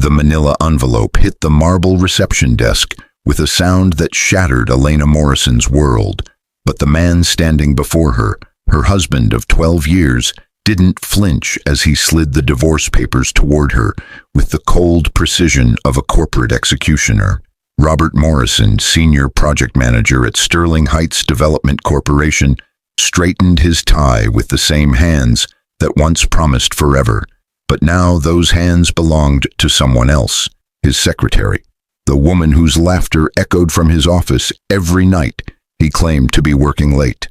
The manila envelope hit the marble reception desk with a sound that shattered Elena Morrison's world. But the man standing before her, her husband of 12 years, didn't flinch as he slid the divorce papers toward her with the cold precision of a corporate executioner. Robert Morrison, senior project manager at Sterling Heights Development Corporation, straightened his tie with the same hands that once promised forever. But now those hands belonged to someone else, his secretary, the woman whose laughter echoed from his office every night he claimed to be working late.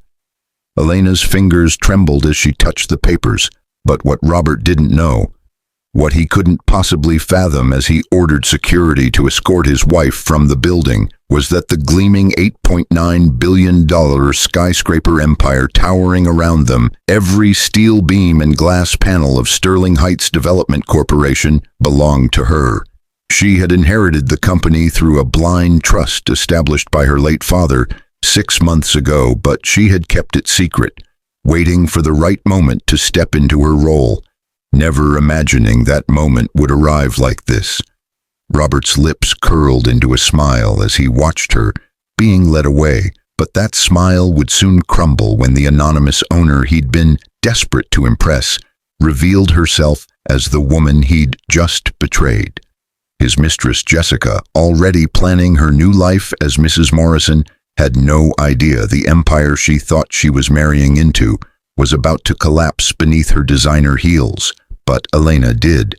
Elena's fingers trembled as she touched the papers, but what Robert didn't know, what he couldn't possibly fathom as he ordered security to escort his wife from the building, was that the gleaming $8.9 billion skyscraper empire towering around them, every steel beam and glass panel of Sterling Heights Development Corporation, belonged to her. She had inherited the company through a blind trust established by her late father 6 months ago, but she had kept it secret, waiting for the right moment to step into her role, never imagining that moment would arrive like this. Robert's lips curled into a smile as he watched her being led away, but that smile would soon crumble when the anonymous owner he'd been desperate to impress revealed herself as the woman he'd just betrayed. His mistress, Jessica, already planning her new life as Mrs. Morrison, had no idea the empire she thought she was marrying into was about to collapse beneath her designer heels. But Elena did,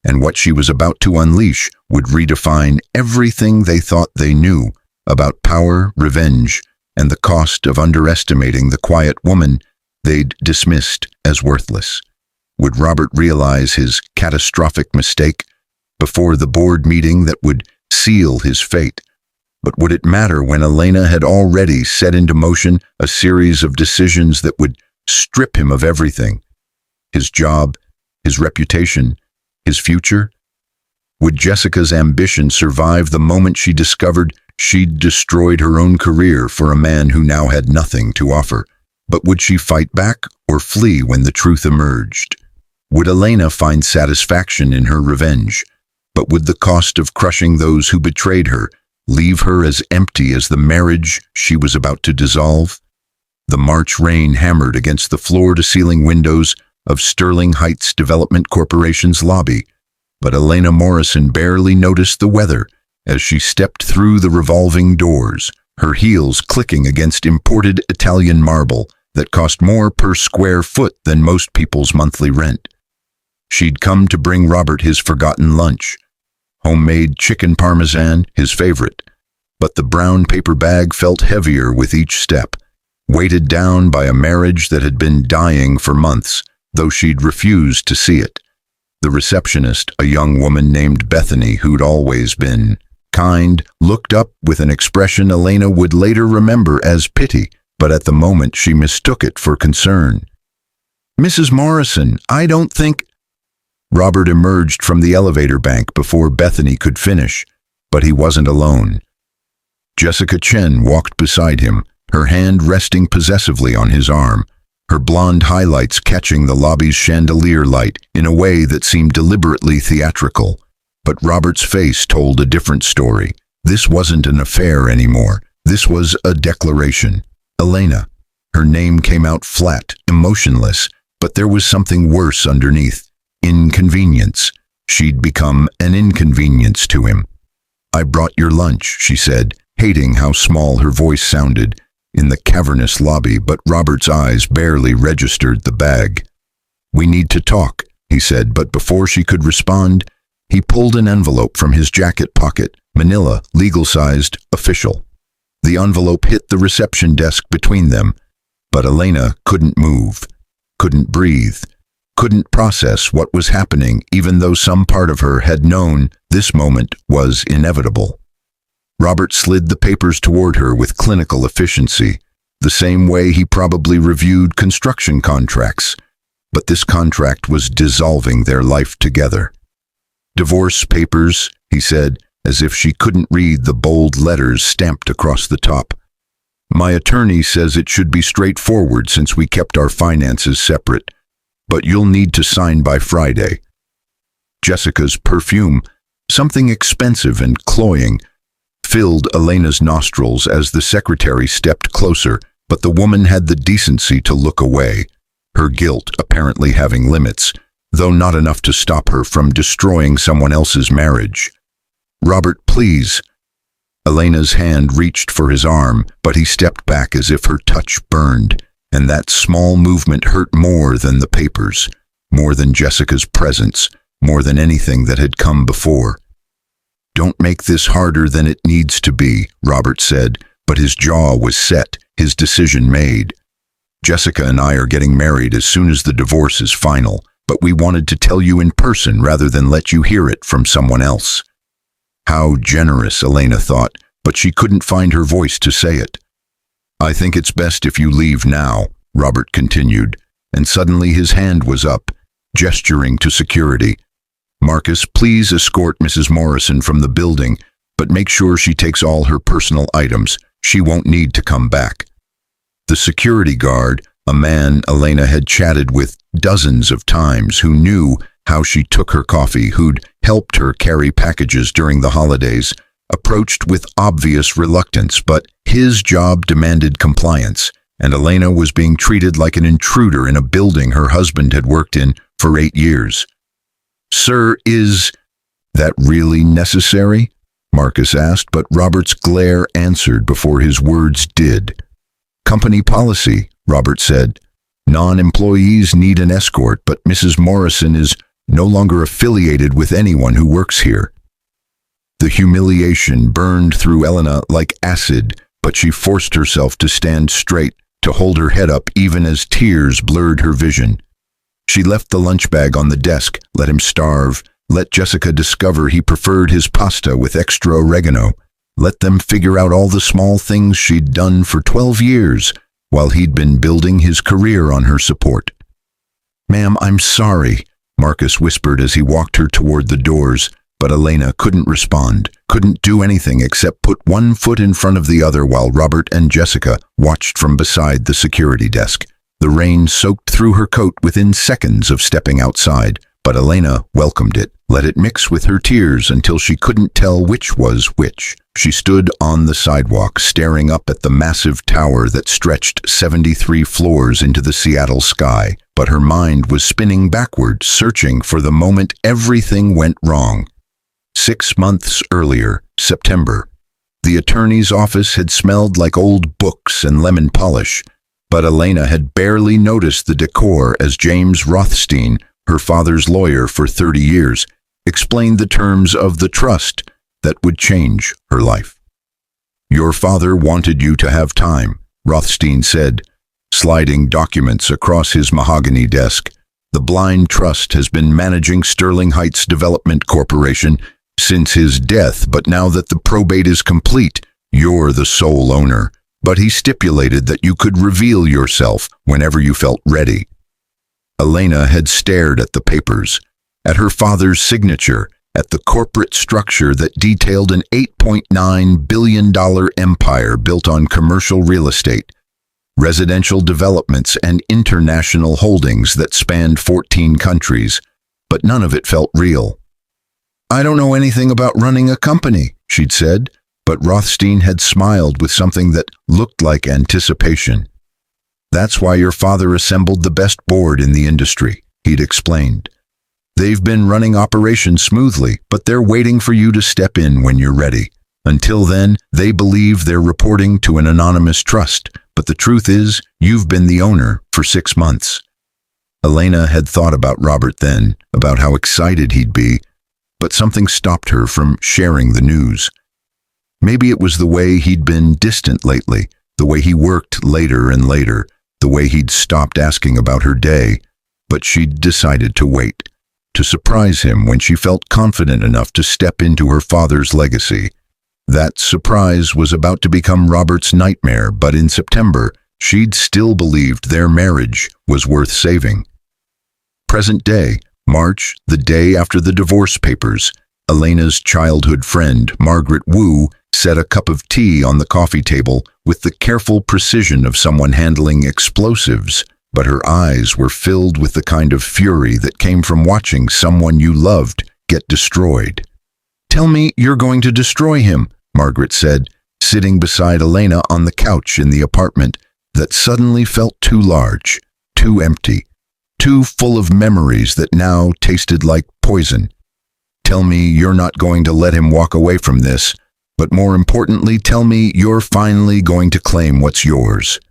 and what she was about to unleash would redefine everything they thought they knew about power, revenge, and the cost of underestimating the quiet woman they'd dismissed as worthless. Would Robert realize his catastrophic mistake before the board meeting that would seal his fate? But would it matter when Elena had already set into motion a series of decisions that would strip him of everything? His job, his reputation, his future? Would Jessica's ambition survive the moment she discovered she'd destroyed her own career for a man who now had nothing to offer? But would she fight back or flee when the truth emerged? Would Elena find satisfaction in her revenge? But would the cost of crushing those who betrayed her leave her as empty as the marriage she was about to dissolve? The March rain hammered against the floor-to-ceiling windows of Sterling Heights Development Corporation's lobby, but Elena Morrison barely noticed the weather as she stepped through the revolving doors, her heels clicking against imported Italian marble that cost more per square foot than most people's monthly rent. She'd come to bring Robert his forgotten lunch, homemade chicken parmesan, his favorite, but the brown paper bag felt heavier with each step, weighted down by a marriage that had been dying for months, though she'd refused to see it. The receptionist, a young woman named Bethany who'd always been kind, looked up with an expression Elena would later remember as pity, but at the moment she mistook it for concern. "Mrs. Morrison, I don't think—" Robert emerged from the elevator bank before Bethany could finish, but he wasn't alone. Jessica Chen walked beside him, her hand resting possessively on his arm, her blonde highlights catching the lobby's chandelier light in a way that seemed deliberately theatrical. But Robert's face told a different story. This wasn't an affair anymore. This was a declaration. Elena. Her name came out flat, emotionless, but there was something worse underneath. Inconvenience. She'd become an inconvenience to him. "I brought your lunch," she said, hating how small her voice sounded in the cavernous lobby, but Robert's eyes barely registered the bag. "We need to talk," he said, but before she could respond, he pulled an envelope from his jacket pocket, manila, legal-sized, official. The envelope hit the reception desk between them, but Elena couldn't move, couldn't breathe, couldn't process what was happening, even though some part of her had known this moment was inevitable. Robert slid the papers toward her with clinical efficiency, the same way he probably reviewed construction contracts, but this contract was dissolving their life together. "Divorce papers," he said, as if she couldn't read the bold letters stamped across the top. "My attorney says it should be straightforward since we kept our finances separate, but you'll need to sign by Friday." Jessica's perfume Something expensive and cloying filled Elena's nostrils as the secretary stepped closer, but the woman had the decency to look away, her guilt apparently having limits, though not enough to stop her from destroying someone else's marriage. "Robert, please." Elena's hand reached for his arm, but he stepped back as if her touch burned, and that small movement hurt more than the papers, more than Jessica's presence, more than anything that had come before. "Don't make this harder than it needs to be," Robert said, but his jaw was set, his decision made. "Jessica and I are getting married as soon as the divorce is final, but we wanted to tell you in person rather than let you hear it from someone else." How generous, Elena thought, but she couldn't find her voice to say it. "I think it's best if you leave now," Robert continued, and suddenly his hand was up, gesturing to security. "Marcus, please escort Mrs. Morrison from the building, but make sure she takes all her personal items. She won't need to come back." The security guard, a man Elena had chatted with dozens of times, who knew how she took her coffee, who'd helped her carry packages during the holidays, approached with obvious reluctance, but his job demanded compliance, and Elena was being treated like an intruder in a building her husband had worked in for 8 years. "Sir, is that really necessary?" Marcus asked, but Robert's glare answered before his words did. "Company policy," Robert said. "Non-employees need an escort, but Mrs. Morrison is no longer affiliated with anyone who works here." The humiliation burned through Elena like acid, but she forced herself to stand straight, to hold her head up even as tears blurred her vision. She left the lunch bag on the desk, let him starve, let Jessica discover he preferred his pasta with extra oregano, let them figure out all the small things she'd done for 12 years, while he'd been building his career on her support. "Ma'am, I'm sorry," Marcus whispered as he walked her toward the doors, but Elena couldn't respond, couldn't do anything except put one foot in front of the other while Robert and Jessica watched from beside the security desk. The rain soaked through her coat within seconds of stepping outside, but Elena welcomed it, let it mix with her tears until she couldn't tell which was which. She stood on the sidewalk, staring up at the massive tower that stretched 73 floors into the Seattle sky, but her mind was spinning backward, searching for the moment everything went wrong. 6 months earlier, September, the attorney's office had smelled like old books and lemon polish, but Elena had barely noticed the decor as James Rothstein, her father's lawyer for 30 years, explained the terms of the trust that would change her life. "Your father wanted you to have time," Rothstein said, sliding documents across his mahogany desk. "The Blind Trust has been managing Sterling Heights Development Corporation since his death, but now that the probate is complete, you're the sole owner. But he stipulated that you could reveal yourself whenever you felt ready." Elena had stared at the papers, at her father's signature, at the corporate structure that detailed an $8.9 billion empire built on commercial real estate, residential developments, and international holdings that spanned 14 countries, but none of it felt real. "I don't know anything about running a company," she'd said, but Rothstein had smiled with something that looked like anticipation. "That's why your father assembled the best board in the industry," he'd explained. "They've been running operations smoothly, but they're waiting for you to step in when you're ready. Until then, they believe they're reporting to an anonymous trust, but the truth is, you've been the owner for 6 months." Elena had thought about Robert then, about how excited he'd be, but something stopped her from sharing the news. Maybe it was the way he'd been distant lately, the way he worked later and later, the way he'd stopped asking about her day, but she'd decided to wait, to surprise him when she felt confident enough to step into her father's legacy. That surprise was about to become Robert's nightmare, but in September, she'd still believed their marriage was worth saving. Present day, March, the day after the divorce papers, Elena's childhood friend, Margaret Wu, set a cup of tea on the coffee table with the careful precision of someone handling explosives, but her eyes were filled with the kind of fury that came from watching someone you loved get destroyed. Tell me you're going to destroy him, Margaret said, sitting beside Elena on the couch in the apartment that suddenly felt too large, too empty, too full of memories that now tasted like poison. Tell me you're not going to let him walk away from this, but more importantly, tell me you're finally going to claim what's yours.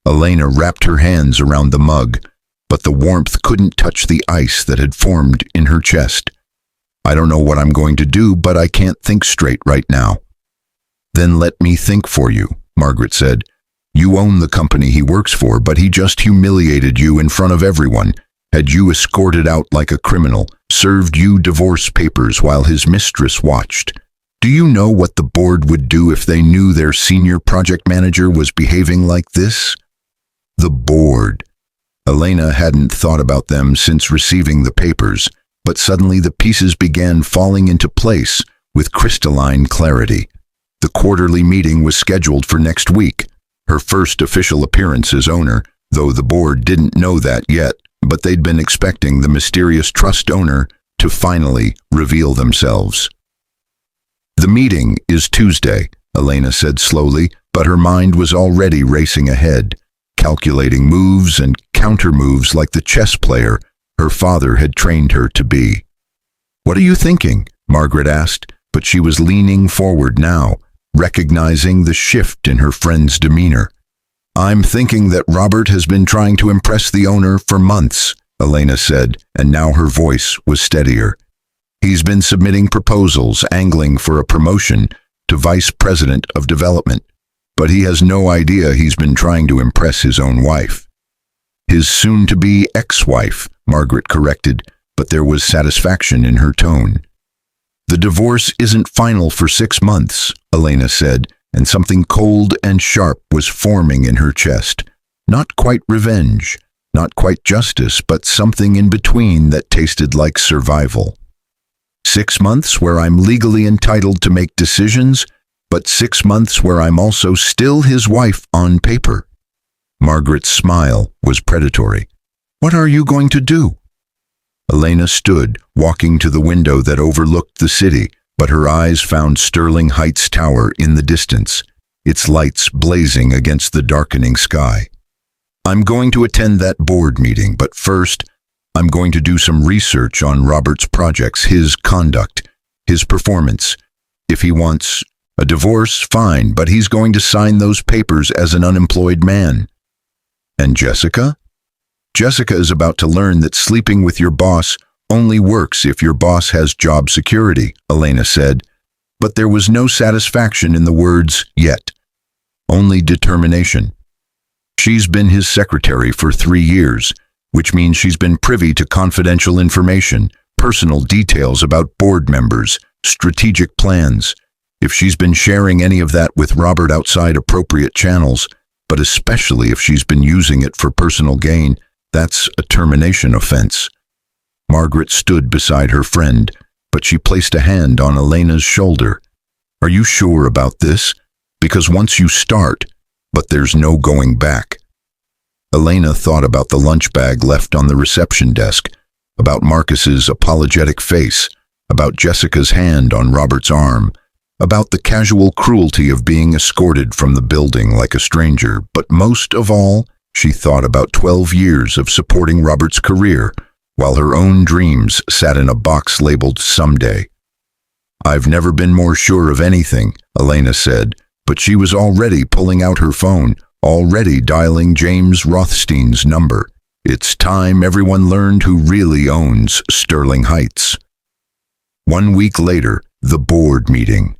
Elena wrapped her hands around the mug, but the warmth couldn't touch the ice that had formed in her chest. I don't know what I'm going to do, but I can't think straight right now. Then let me think for you, Margaret said. You own the company he works for, but he just humiliated you in front of everyone, had you escorted out like a criminal, served you divorce papers while his mistress watched. Do you know what the board would do if they knew their senior project manager was behaving like this? The board. Elena hadn't thought about them since receiving the papers, but suddenly the pieces began falling into place with crystalline clarity. The quarterly meeting was scheduled for next week, her first official appearance as owner, though the board didn't know that yet, but they'd been expecting the mysterious trust owner to finally reveal themselves. The meeting is Tuesday, Elena said slowly, but her mind was already racing ahead, calculating moves and counter-moves like the chess player her father had trained her to be. What are you thinking? Margaret asked, but she was leaning forward now, recognizing the shift in her friend's demeanor. I'm thinking that Robert has been trying to impress the owner for months, Elena said, and now her voice was steadier. He's been submitting proposals angling for a promotion to Vice President of Development, but he has no idea he's been trying to impress his own wife. His soon-to-be ex-wife, Margaret corrected, but there was satisfaction in her tone. The divorce isn't final for 6 months, Elena said, and something cold and sharp was forming in her chest. Not quite revenge, not quite justice, but something in between that tasted like survival. 6 months where I'm legally entitled to make decisions, but 6 months where I'm also still his wife on paper. Margaret's smile was predatory. What are you going to do? Elena stood, walking to the window that overlooked the city, but her eyes found Sterling Heights Tower in the distance, its lights blazing against the darkening sky. I'm going to attend that board meeting, but first, I'm going to do some research on Robert's projects, his conduct, his performance. If he wants a divorce, fine, but he's going to sign those papers as an unemployed man. And Jessica? Jessica is about to learn that sleeping with your boss only works if your boss has job security, Elena said, but there was no satisfaction in the words yet, only determination. She's been his secretary for 3 years, which means she's been privy to confidential information, personal details about board members, strategic plans. If she's been sharing any of that with Robert outside appropriate channels, but especially if she's been using it for personal gain, that's a termination offense. Margaret stood beside her friend, but she placed a hand on Elena's shoulder. Are you sure about this? Because once you start, but there's no going back. Elena thought about the lunch bag left on the reception desk, about Marcus's apologetic face, about Jessica's hand on Robert's arm, about the casual cruelty of being escorted from the building like a stranger, but most of all, she thought about 12 years of supporting Robert's career, while her own dreams sat in a box labeled someday. I've never been more sure of anything, Elena said, but she was already pulling out her phone, already dialing James Rothstein's number. It's time everyone learned who really owns Sterling Heights. 1 week later, the board meeting.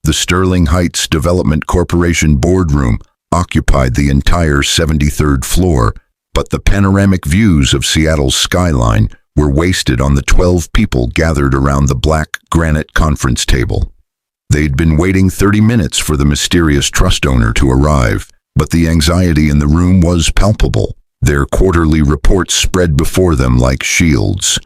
The Sterling Heights Development Corporation boardroom occupied the entire 73rd floor, but the panoramic views of Seattle's skyline were wasted on the 12 people gathered around the black granite conference table. They'd been waiting 30 minutes for the mysterious trust owner to arrive, but the anxiety in the room was palpable. Their quarterly reports spread before them like shields.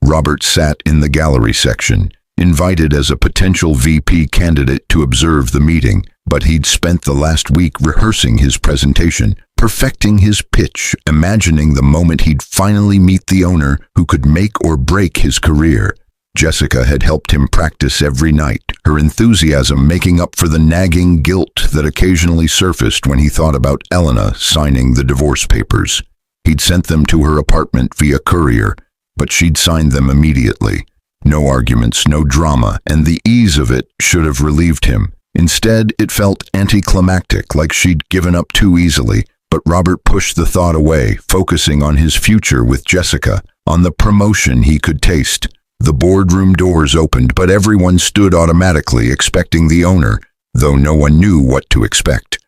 Robert sat in the gallery section, invited as a potential VP candidate to observe the meeting, but he'd spent the last week rehearsing his presentation, perfecting his pitch, imagining the moment he'd finally meet the owner who could make or break his career. Jessica had helped him practice every night, her enthusiasm making up for the nagging guilt that occasionally surfaced when he thought about Elena signing the divorce papers. He'd sent them to her apartment via courier, but she'd signed them immediately. No arguments, no drama, and the ease of it should have relieved him. Instead, it felt anticlimactic, like she'd given up too easily, but Robert pushed the thought away, focusing on his future with Jessica, on the promotion he could taste. The boardroom doors opened, but everyone stood automatically, expecting the owner, though no one knew what to expect.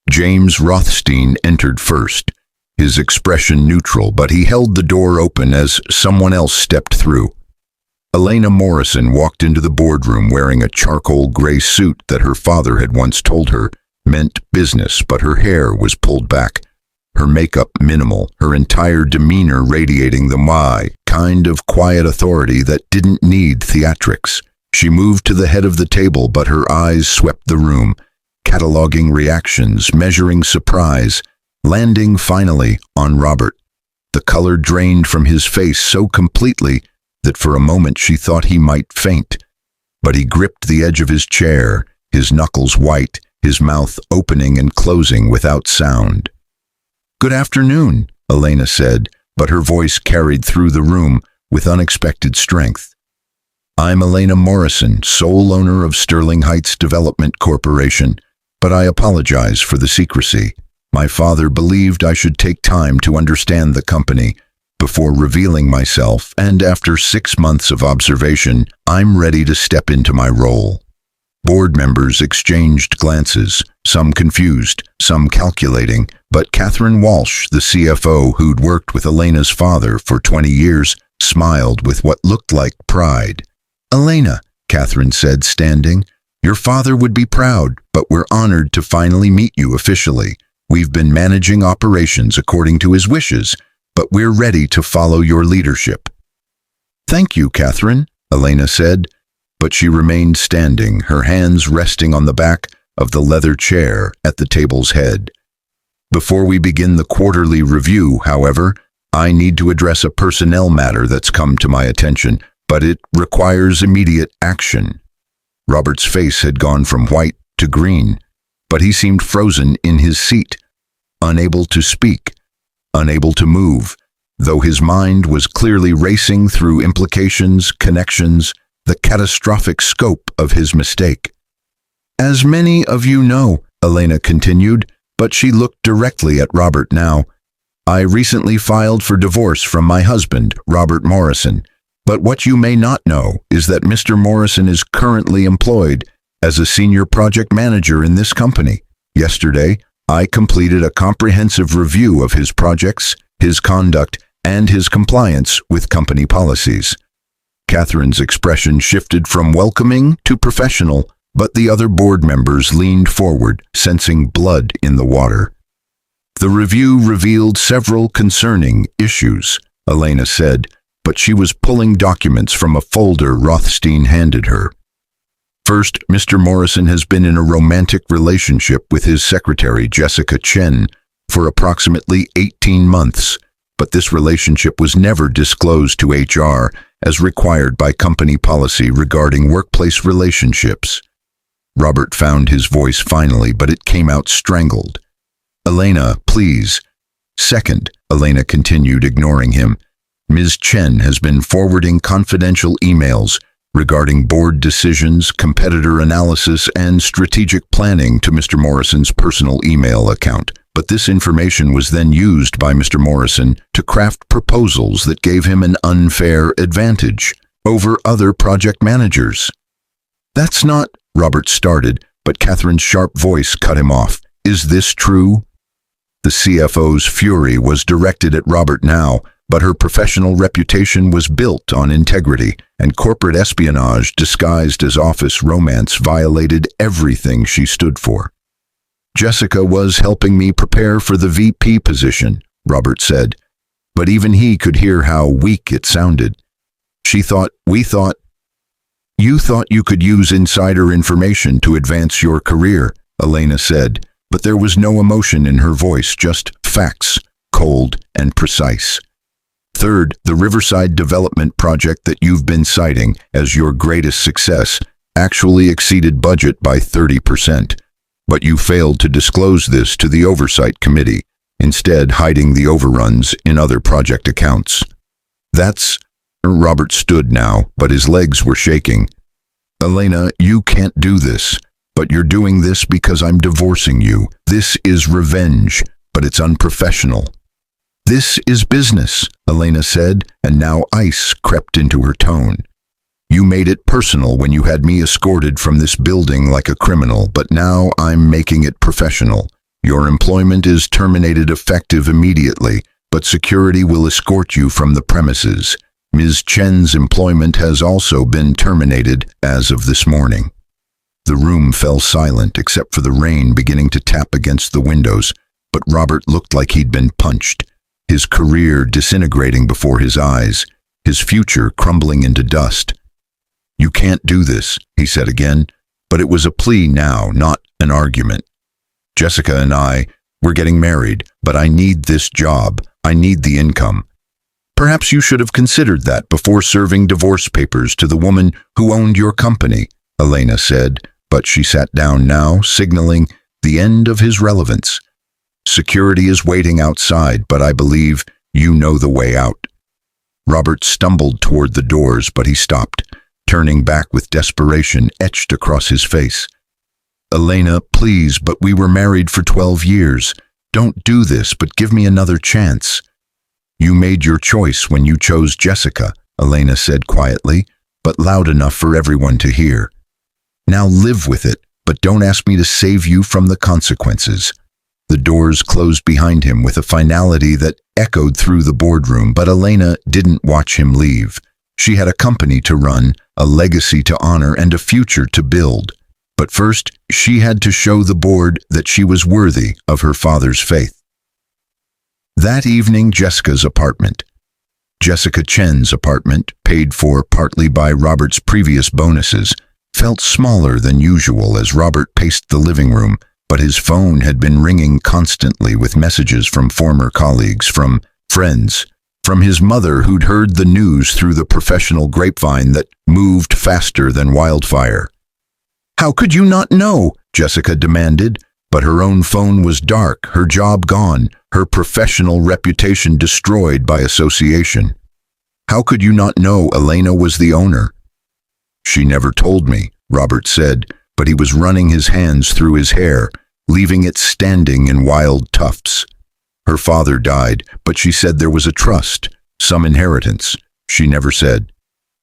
James Rothstein entered first, his expression neutral, but he held the door open as someone else stepped through. Elena Morrison walked into the boardroom wearing a charcoal gray suit that her father had once told her meant business, but her hair was pulled back, her makeup minimal, her entire demeanor radiating the kind of quiet authority that didn't need theatrics. She moved to the head of the table, but her eyes swept the room, cataloging reactions, measuring surprise, landing finally on Robert. The color drained from his face so completely that for a moment she thought he might faint. But he gripped the edge of his chair, his knuckles white, his mouth opening and closing without sound. "Good afternoon," Elena said, but her voice carried through the room with unexpected strength. "I'm Elena Morrison, sole owner of Sterling Heights Development Corporation, but I apologize for the secrecy. My father believed I should take time to understand the company before revealing myself, and after 6 months of observation, I'm ready to step into my role." Board members exchanged glances, some confused, some calculating, but Catherine Walsh, the CFO who'd worked with Elena's father for 20 years, smiled with what looked like pride. "Elena," Catherine said, standing, "your father would be proud, but we're honored to finally meet you officially. We've been managing operations according to his wishes, but we're ready to follow your leadership." "Thank you, Catherine," Elena said, but she remained standing, her hands resting on the back of the leather chair at the table's head. "Before we begin the quarterly review, however, I need to address a personnel matter that's come to my attention, but it requires immediate action." Robert's face had gone from white to green, but he seemed frozen in his seat, unable to speak, unable to move, though his mind was clearly racing through implications, connections, the catastrophic scope of his mistake. "As many of you know," Elena continued, but she looked directly at Robert now, "I recently filed for divorce from my husband, Robert Morrison, but what you may not know is that Mr. Morrison is currently employed as a senior project manager in this company. Yesterday, I completed a comprehensive review of his projects, his conduct, and his compliance with company policies." Catherine's expression shifted from welcoming to professional, but the other board members leaned forward, sensing blood in the water. "The review revealed several concerning issues," Elena said, but she was pulling documents from a folder Rothstein handed her. "First, Mr. Morrison has been in a romantic relationship with his secretary, Jessica Chen, for approximately 18 months, but this relationship was never disclosed to HR as required by company policy regarding workplace relationships." Robert found his voice finally, but it came out strangled. "Elena, please." "Second," Elena continued, ignoring him, "Ms. Chen has been forwarding confidential emails regarding board decisions, competitor analysis, and strategic planning to Mr. Morrison's personal email account. But this information was then used by Mr. Morrison to craft proposals that gave him an unfair advantage over other project managers." "That's not," Robert started, but Catherine's sharp voice cut him off. "Is this true?" The CFO's fury was directed at Robert now, but her professional reputation was built on integrity, and corporate espionage disguised as office romance violated everything she stood for. "Jessica was helping me prepare for the VP position," Robert said, but even he could hear how weak it sounded. "You thought you could use insider information to advance your career," Elena said, but there was no emotion in her voice, just facts, cold and precise. Third, the Riverside development project that you've been citing as your greatest success actually exceeded budget by 30%. But you failed to disclose this to the Oversight Committee, instead hiding the overruns in other project accounts. Robert stood now, but his legs were shaking. Elena, you can't do this, but you're doing this because I'm divorcing you. This is revenge, but it's unprofessional. This is business, Elena said, and now ice crept into her tone. You made it personal when you had me escorted from this building like a criminal, but now I'm making it professional. Your employment is terminated effective immediately, but security will escort you from the premises. Ms. Chen's employment has also been terminated as of this morning. The room fell silent except for the rain beginning to tap against the windows, but Robert looked like he'd been punched, his career disintegrating before his eyes, his future crumbling into dust. You can't do this, he said again, but it was a plea now, not an argument. Jessica and we're getting married, but I need this job. I need the income. Perhaps you should have considered that before serving divorce papers to the woman who owned your company, Elena said, but she sat down now, signaling the end of his relevance. Security is waiting outside, but I believe you know the way out. Robert stumbled toward the doors, but he stopped, turning back with desperation etched across his face. Elena, please, but we were married for 12 years. Don't do this, but give me another chance. You made your choice when you chose Jessica, Elena said quietly, but loud enough for everyone to hear. Now live with it, but don't ask me to save you from the consequences. The doors closed behind him with a finality that echoed through the boardroom, but Elena didn't watch him leave. She had a company to run, a legacy to honor, and a future to build. But first, she had to show the board that she was worthy of her father's faith. That evening, Jessica's apartment. Jessica Chen's apartment, paid for partly by Robert's previous bonuses, felt smaller than usual as Robert paced the living room, but his phone had been ringing constantly with messages from former colleagues, from friends, from his mother who'd heard the news through the professional grapevine that moved faster than wildfire. How could you not know? Jessica demanded, but her own phone was dark, her job gone, her professional reputation destroyed by association. How could you not know Elena was the owner? She never told me, Robert said, but he was running his hands through his hair, leaving it standing in wild tufts. Her father died, but she said there was a trust, some inheritance. She never said.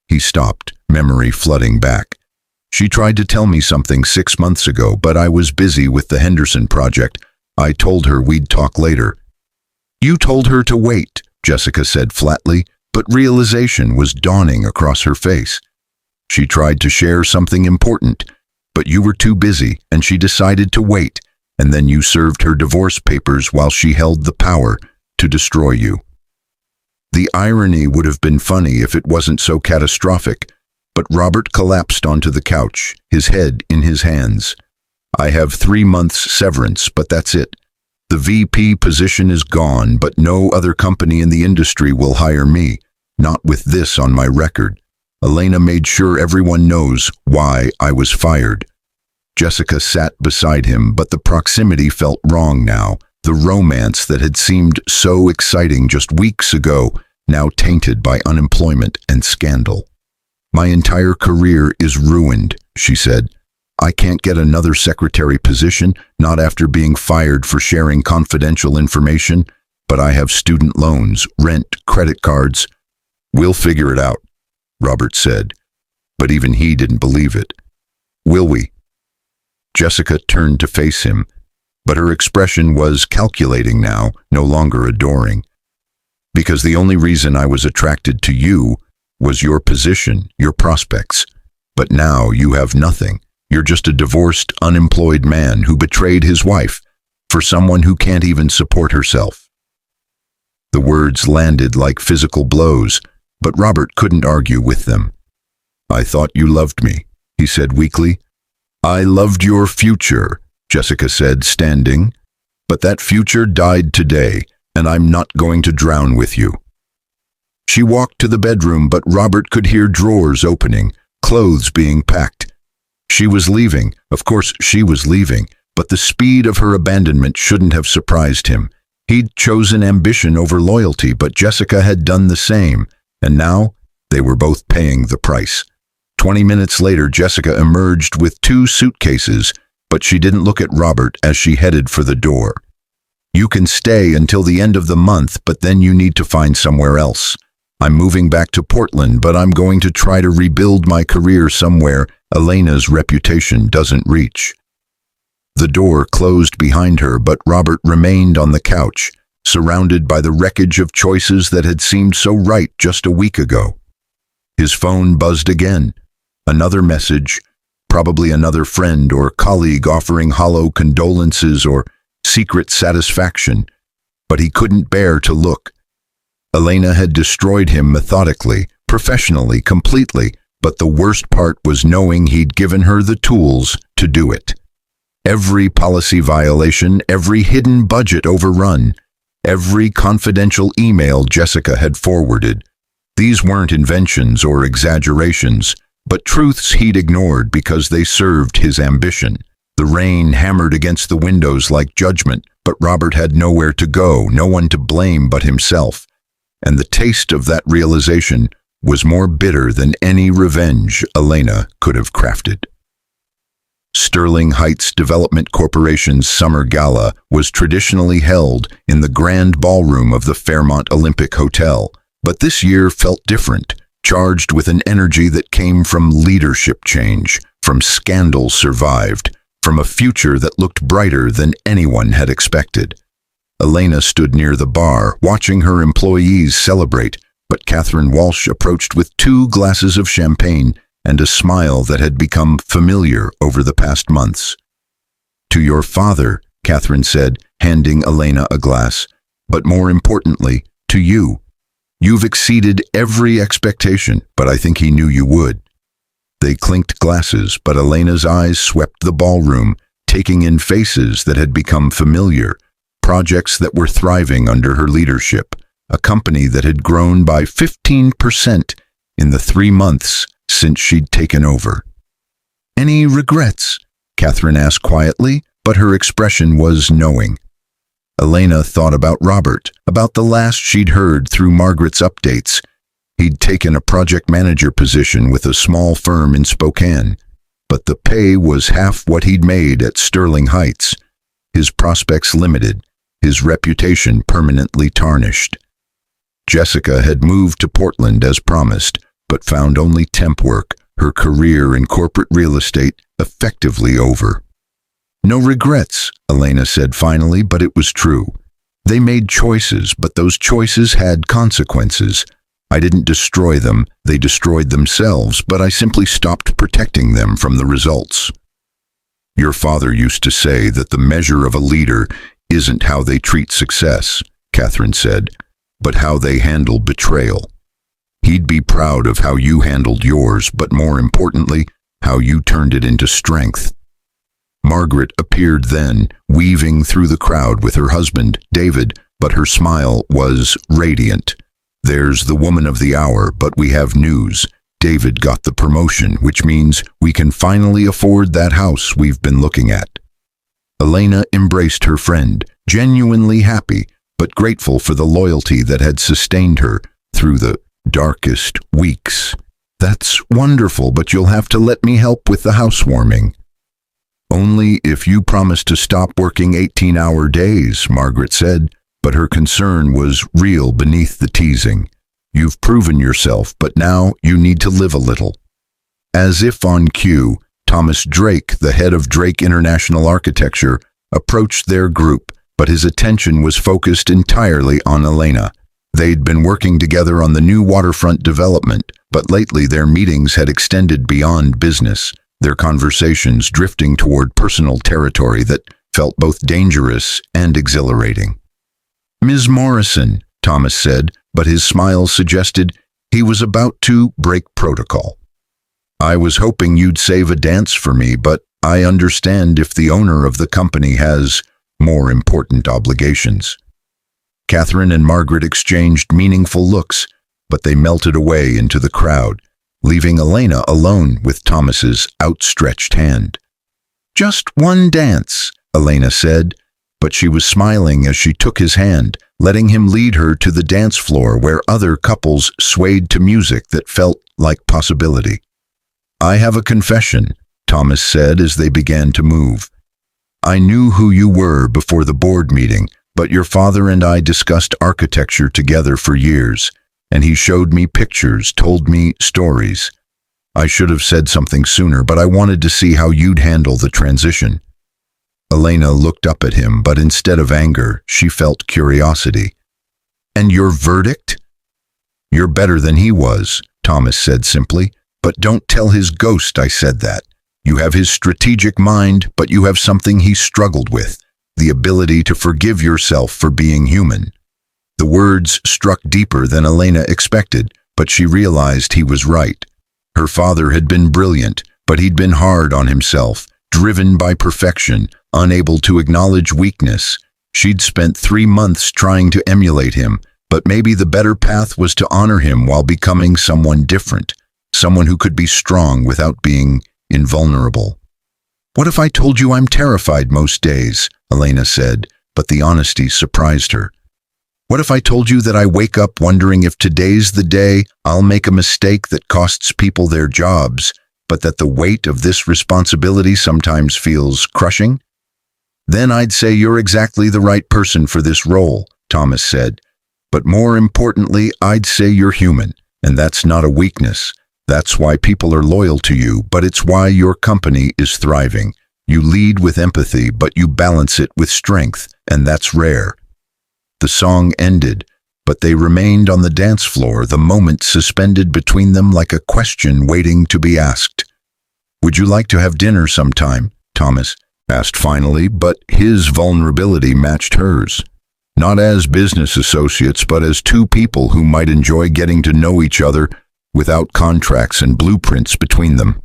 He stopped, memory flooding back. She tried to tell me something 6 months ago, but I was busy with the Henderson project. I told her we'd talk later. You told her to wait, Jessica said flatly, but realization was dawning across her face. She tried to share something important, but you were too busy, and she decided to wait, and then you served her divorce papers while she held the power to destroy you. The irony would have been funny if it wasn't so catastrophic, but Robert collapsed onto the couch, his head in his hands. I have 3 months severance, but that's it. The VP position is gone, but no other company in the industry will hire me, not with this on my record. Elena made sure everyone knows why I was fired. Jessica sat beside him, but the proximity felt wrong now. The romance that had seemed so exciting just weeks ago, now tainted by unemployment and scandal. My entire career is ruined, she said. I can't get another secretary position, not after being fired for sharing confidential information, but I have student loans, rent, credit cards. We'll figure it out, Robert said, but even he didn't believe it. Will we? Jessica turned to face him, but her expression was calculating now, no longer adoring. Because the only reason I was attracted to you was your position, your prospects. But now you have nothing. You're just a divorced, unemployed man who betrayed his wife for someone who can't even support herself. The words landed like physical blows, but Robert couldn't argue with them. I thought you loved me, he said weakly. I loved your future, Jessica said, standing. But that future died today, and I'm not going to drown with you. She walked to the bedroom, but Robert could hear drawers opening, clothes being packed. She was leaving. Of course, she was leaving, but the speed of her abandonment shouldn't have surprised him. He'd chosen ambition over loyalty, but Jessica had done the same, and now they were both paying the price. 20 minutes later, Jessica emerged with 2 suitcases, but she didn't look at Robert as she headed for the door. "You can stay until the end of the month, but then you need to find somewhere else. I'm moving back to Portland, but I'm going to try to rebuild my career somewhere Elena's reputation doesn't reach." The door closed behind her, but Robert remained on the couch, surrounded by the wreckage of choices that had seemed so right just a week ago. His phone buzzed again. Another message, probably another friend or colleague offering hollow condolences or secret satisfaction, but he couldn't bear to look. Elena had destroyed him methodically, professionally, completely, but the worst part was knowing he'd given her the tools to do it. Every policy violation, every hidden budget overrun, every confidential email Jessica had forwarded. These weren't inventions or exaggerations, but truths he'd ignored because they served his ambition. The rain hammered against the windows like judgment, but Robert had nowhere to go, no one to blame but himself. And the taste of that realization was more bitter than any revenge Elena could have crafted. Sterling Heights Development Corporation's summer gala was traditionally held in the grand ballroom of the Fairmont Olympic Hotel, but this year felt different, charged with an energy that came from leadership change, from scandal survived, from a future that looked brighter than anyone had expected. Elena stood near the bar, watching her employees celebrate, but Catherine Walsh approached with 2 glasses of champagne and a smile that had become familiar over the past months. "To your father," Catherine said, handing Elena a glass, "but more importantly, to you. You've exceeded every expectation, but I think he knew you would." They clinked glasses, but Elena's eyes swept the ballroom, taking in faces that had become familiar, projects that were thriving under her leadership, a company that had grown by 15% in the 3 months since she'd taken over. "Any regrets?" Catherine asked quietly, but her expression was knowing. Elena thought about Robert, about the last she'd heard through Margaret's updates. He'd taken a project manager position with a small firm in Spokane, but the pay was half what he'd made at Sterling Heights. His prospects limited, his reputation permanently tarnished. Jessica had moved to Portland as promised, but found only temp work, her career in corporate real estate effectively over. "No regrets," Elena said finally, but it was true. They made choices, but those choices had consequences. I didn't destroy them, they destroyed themselves, but I simply stopped protecting them from the results. "Your father used to say that the measure of a leader isn't how they treat success," Catherine said, "but how they handle betrayal. He'd be proud of how you handled yours, but more importantly, how you turned it into strength." Margaret appeared then, weaving through the crowd with her husband, David, but her smile was radiant. "There's the woman of the hour, but we have news. David got the promotion, which means we can finally afford that house we've been looking at." Elena embraced her friend, genuinely happy, but grateful for the loyalty that had sustained her through the darkest weeks. "That's wonderful, but you'll have to let me help with the housewarming." "Only if you promise to stop working 18-hour days," Margaret said, but her concern was real beneath the teasing. "You've proven yourself, but now you need to live a little." As if on cue, Thomas Drake, the head of Drake International Architecture, approached their group, but his attention was focused entirely on Elena. They'd been working together on the new waterfront development, but lately their meetings had extended beyond business, their conversations drifting toward personal territory that felt both dangerous and exhilarating. "Ms. Morrison," Thomas said, but his smile suggested he was about to break protocol. "I was hoping you'd save a dance for me, but I understand if the owner of the company has more important obligations." Catherine and Margaret exchanged meaningful looks. but they melted away into the crowd, leaving Elena alone with Thomas's outstretched hand. "Just one dance," Elena said, but she was smiling as she took his hand, letting him lead her to the dance floor where other couples swayed to music that felt like possibility. "I have a confession," Thomas said as they began to move. "I knew who you were before the board meeting, but your father and I discussed architecture together for years, and he showed me pictures, told me stories. I should have said something sooner, but I wanted to see how you'd handle the transition." Elena looked up at him, but instead of anger, she felt curiosity. "And your verdict?" "You're better than he was," Thomas said simply. "But don't tell his ghost I said that. You have his strategic mind, but you have something he struggled with, the ability to forgive yourself for being human." The words struck deeper than Elena expected, but she realized he was right. Her father had been brilliant, but he'd been hard on himself, driven by perfection, unable to acknowledge weakness. She'd spent 3 months trying to emulate him, but maybe the better path was to honor him while becoming someone different, someone who could be strong without being invulnerable. "What if I told you I'm terrified most days?" Elena said, but the honesty surprised her. "What if I told you that I wake up wondering if today's the day I'll make a mistake that costs people their jobs, but that the weight of this responsibility sometimes feels crushing?" "Then I'd say you're exactly the right person for this role," Thomas said. "But more importantly, I'd say you're human, and that's not a weakness. That's why people are loyal to you, but it's why your company is thriving. You lead with empathy, but you balance it with strength, and that's rare." The song ended, but they remained on the dance floor, the moment suspended between them like a question waiting to be asked. "Would you like to have dinner sometime?" Thomas asked finally, but his vulnerability matched hers. Not as business associates, but as two people who might enjoy getting to know each other without contracts and blueprints between them.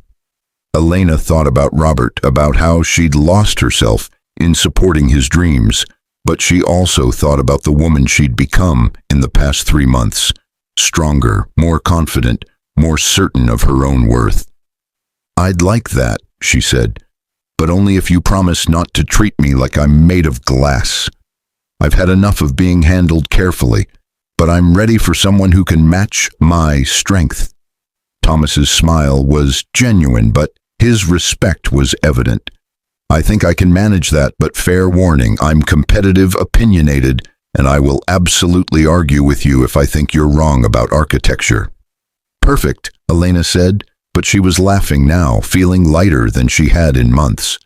Elena thought about Robert, about how she'd lost herself in supporting his dreams, but she also thought about the woman she'd become in the past 3 months, stronger, more confident, more certain of her own worth. "I'd like that," she said, "but only if you promise not to treat me like I'm made of glass. I've had enough of being handled carefully, but I'm ready for someone who can match my strength." Thomas's smile was genuine, but his respect was evident. "I think I can manage that, but fair warning, I'm competitive, opinionated, and I will absolutely argue with you if I think you're wrong about architecture." "Perfect," Elena said, but she was laughing now, feeling lighter than she had in months.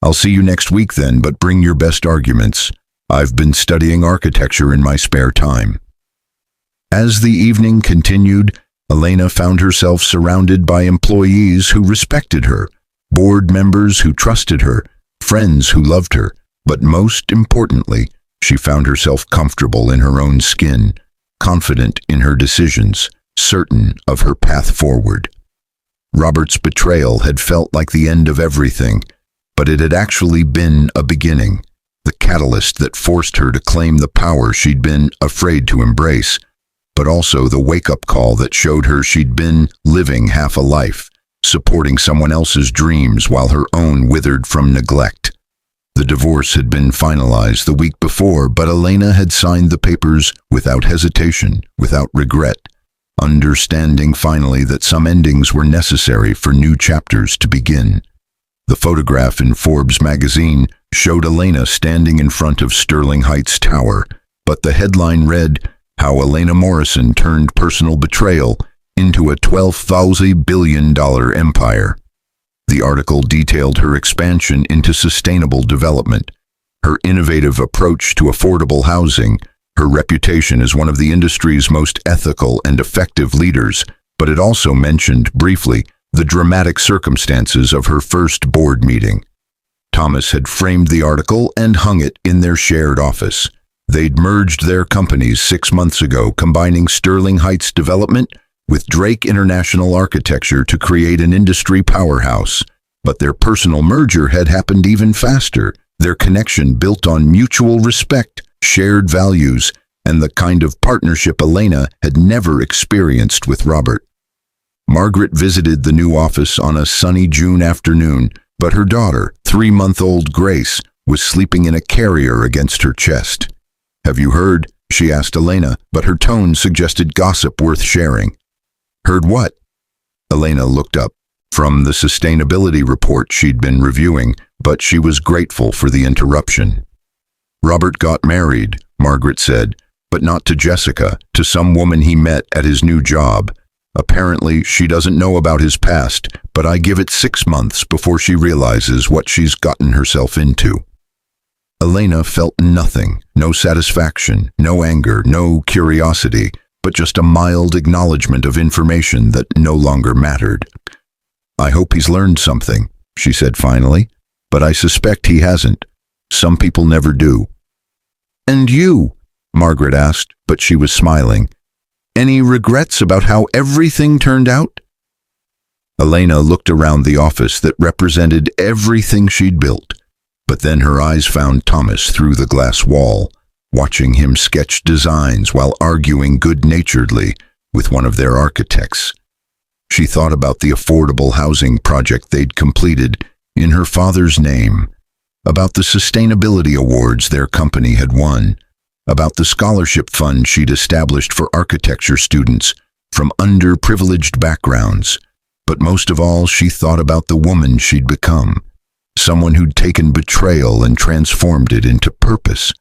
"I'll see you next week then, but bring your best arguments. I've been studying architecture in my spare time." As the evening continued, Elena found herself surrounded by employees who respected her, board members who trusted her, friends who loved her, but most importantly, she found herself comfortable in her own skin, confident in her decisions, certain of her path forward. Robert's betrayal had felt like the end of everything, but it had actually been a beginning, the catalyst that forced her to claim the power she'd been afraid to embrace, but also the wake-up call that showed her she'd been living half a life, supporting someone else's dreams while her own withered from neglect. The divorce had been finalized the week before, but Elena had signed the papers without hesitation, without regret, understanding finally that some endings were necessary for new chapters to begin. The photograph in Forbes magazine showed Elena standing in front of Sterling Heights Tower, but the headline read, "How Elena Morrison Turned Personal Betrayal into a $12,000 billion empire." The article detailed her expansion into sustainable development, her innovative approach to affordable housing, her reputation as one of the industry's most ethical and effective leaders, but it also mentioned, briefly, the dramatic circumstances of her first board meeting. Thomas had framed the article and hung it in their shared office. They'd merged their companies 6 months ago, combining Sterling Heights Development with Drake International Architecture to create an industry powerhouse. But their personal merger had happened even faster, their connection built on mutual respect, shared values, and the kind of partnership Elena had never experienced with Robert. Margaret visited the new office on a sunny June afternoon, but her daughter, 3-month-old Grace, was sleeping in a carrier against her chest. "Have you heard?" she asked Elena, but her tone suggested gossip worth sharing. "Heard what?" Elena looked up from the sustainability report she'd been reviewing, but she was grateful for the interruption. "Robert got married," Margaret said, "but not to Jessica, to some woman he met at his new job. Apparently, she doesn't know about his past, but I give it 6 months before she realizes what she's gotten herself into." Elena felt nothing, no satisfaction, no anger, no curiosity, but just a mild acknowledgement of information that no longer mattered. "I hope he's learned something," she said finally, "but I suspect he hasn't. Some people never do." "And you?" Margaret asked, but she was smiling. "Any regrets about how everything turned out?" Elena looked around the office that represented everything she'd built, but then her eyes found Thomas through the glass wall, watching him sketch designs while arguing good-naturedly with one of their architects. She thought about the affordable housing project they'd completed in her father's name, about the sustainability awards their company had won, about the scholarship fund she'd established for architecture students from underprivileged backgrounds. But most of all, she thought about the woman she'd become, someone who'd taken betrayal and transformed it into purpose.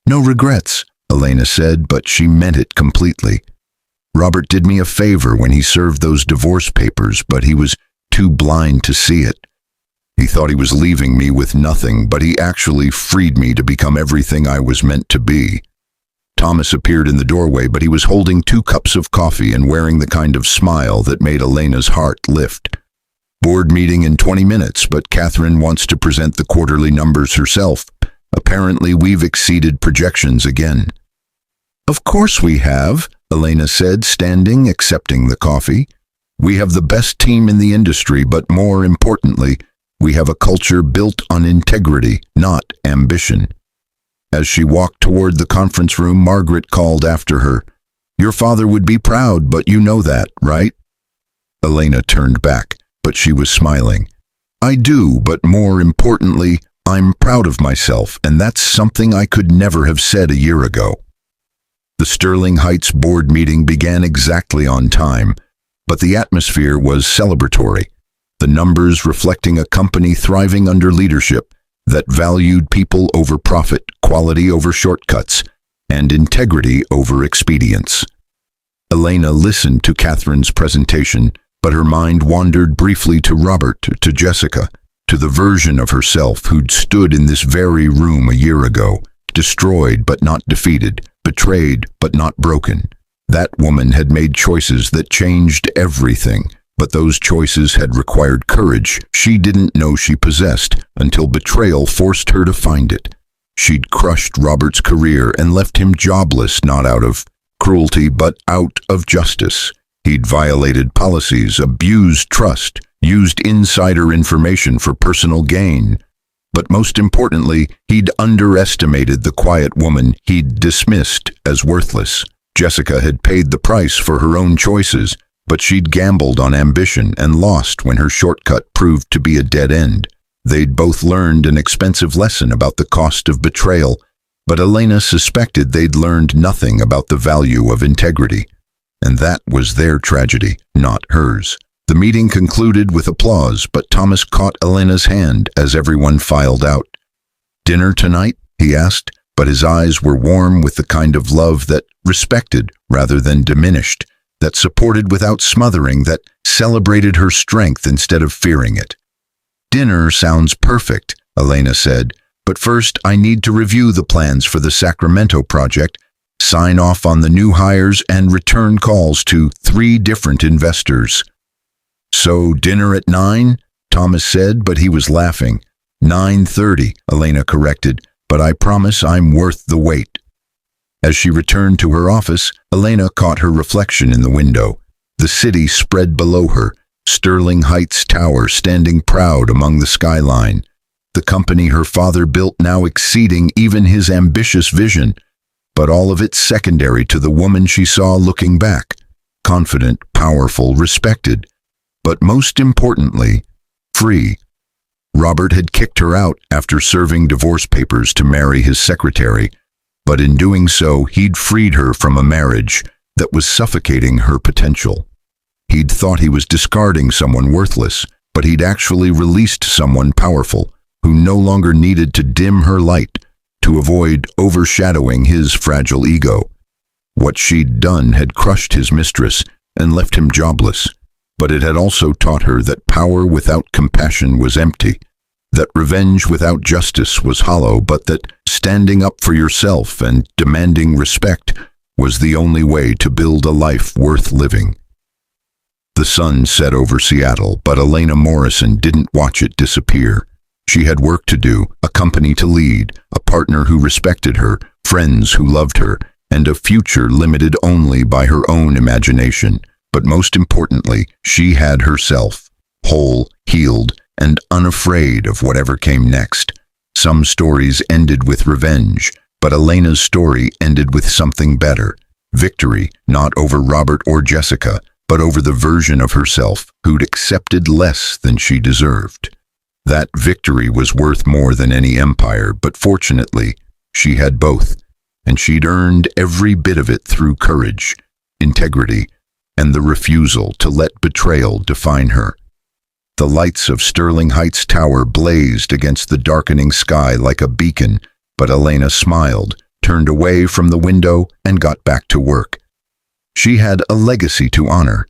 "No regrets," Elena said, but she meant it completely. "Robert did me a favor when he served those divorce papers, but he was too blind to see it. He thought he was leaving me with nothing, but he actually freed me to become everything I was meant to be." Thomas appeared in the doorway, but he was holding 2 cups of coffee and wearing the kind of smile that made Elena's heart lift. "Board meeting in 20 minutes, but Catherine wants to present the quarterly numbers herself. Apparently we've exceeded projections again." "Of course we have," Elena said, standing, accepting the coffee. "We have the best team in the industry, but more importantly, we have a culture built on integrity, not ambition." As she walked toward the conference room, Margaret called after her, "Your father would be proud, but you know that, right?" Elena turned back, but she was smiling. "I do, but more importantly, I'm proud of myself, and that's something I could never have said a year ago." The Sterling Heights board meeting began exactly on time, but the atmosphere was celebratory, the numbers reflecting a company thriving under leadership that valued people over profit, quality over shortcuts, and integrity over expedience. Elena listened to Catherine's presentation, but her mind wandered briefly to Robert, to Jessica, to the version of herself who'd stood in this very room a year ago, destroyed but not defeated, betrayed but not broken. That woman had made choices that changed everything, but those choices had required courage she didn't know she possessed until betrayal forced her to find it. She'd crushed Robert's career and left him jobless, not out of cruelty but out of justice. He'd violated policies, abused trust, used insider information for personal gain. But most importantly, he'd underestimated the quiet woman he'd dismissed as worthless. Jessica had paid the price for her own choices, but she'd gambled on ambition and lost when her shortcut proved to be a dead end. They'd both learned an expensive lesson about the cost of betrayal, but Elena suspected they'd learned nothing about the value of integrity. And that was their tragedy, not hers. The meeting concluded with applause, but Thomas caught Elena's hand as everyone filed out. "Dinner tonight?" he asked, but his eyes were warm with the kind of love that respected rather than diminished, that supported without smothering, that celebrated her strength instead of fearing it. "Dinner sounds perfect," Elena said, "but first I need to review the plans for the Sacramento project, sign off on the new hires, and return calls to 3 different investors." "So dinner at 9? Thomas said, but he was laughing. 9:30, Elena corrected, "but I promise I'm worth the wait." As she returned to her office, Elena caught her reflection in the window. The city spread below her, Sterling Heights Tower standing proud among the skyline. The company her father built now exceeding even his ambitious vision. but all of it secondary to the woman she saw looking back. Confident, powerful, respected, but most importantly, free. Robert had kicked her out after serving divorce papers to marry his secretary, but in doing so, he'd freed her from a marriage that was suffocating her potential. He'd thought he was discarding someone worthless, but he'd actually released someone powerful who no longer needed to dim her light to avoid overshadowing his fragile ego. What she'd done had crushed his mistress and left him jobless, but it had also taught her that power without compassion was empty, that revenge without justice was hollow, but that standing up for yourself and demanding respect was the only way to build a life worth living. The sun set over Seattle, but Elena Morrison didn't watch it disappear. She had work to do, a company to lead, a partner who respected her, friends who loved her, and a future limited only by her own imagination. But most importantly, she had herself, whole, healed, and unafraid of whatever came next. Some stories ended with revenge, but Elena's story ended with something better. Victory, not over Robert or Jessica, but over the version of herself who'd accepted less than she deserved. That victory was worth more than any empire, but fortunately, she had both, and she'd earned every bit of it through courage, integrity, and the refusal to let betrayal define her. The lights of Sterling Heights Tower blazed against the darkening sky like a beacon, but Elena smiled, turned away from the window, and got back to work. She had a legacy to honor,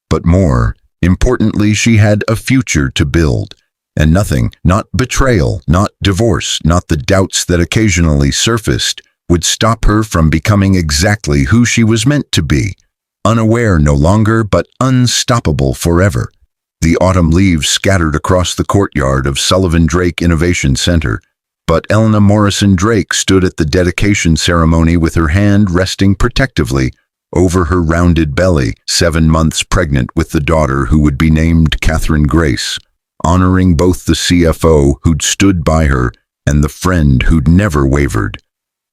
but more importantly, she had a future to build. And nothing, not betrayal, not divorce, not the doubts that occasionally surfaced, would stop her from becoming exactly who she was meant to be. Unaware no longer, but unstoppable forever. The autumn leaves scattered across the courtyard of Sullivan Drake Innovation Center, but Elena Morrison Drake stood at the dedication ceremony with her hand resting protectively over her rounded belly, 7 months pregnant with the daughter who would be named Catherine Grace, honoring both the CFO who'd stood by her and the friend who'd never wavered.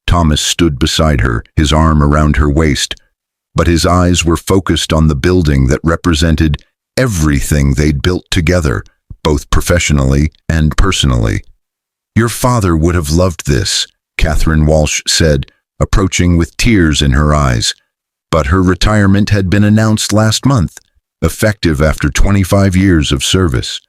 Thomas stood beside her, his arm around her waist, but his eyes were focused on the building that represented everything they'd built together, both professionally and personally. "Your father would have loved this," Catherine Walsh said, approaching with tears in her eyes. But her retirement had been announced last month, effective after 25 years of service.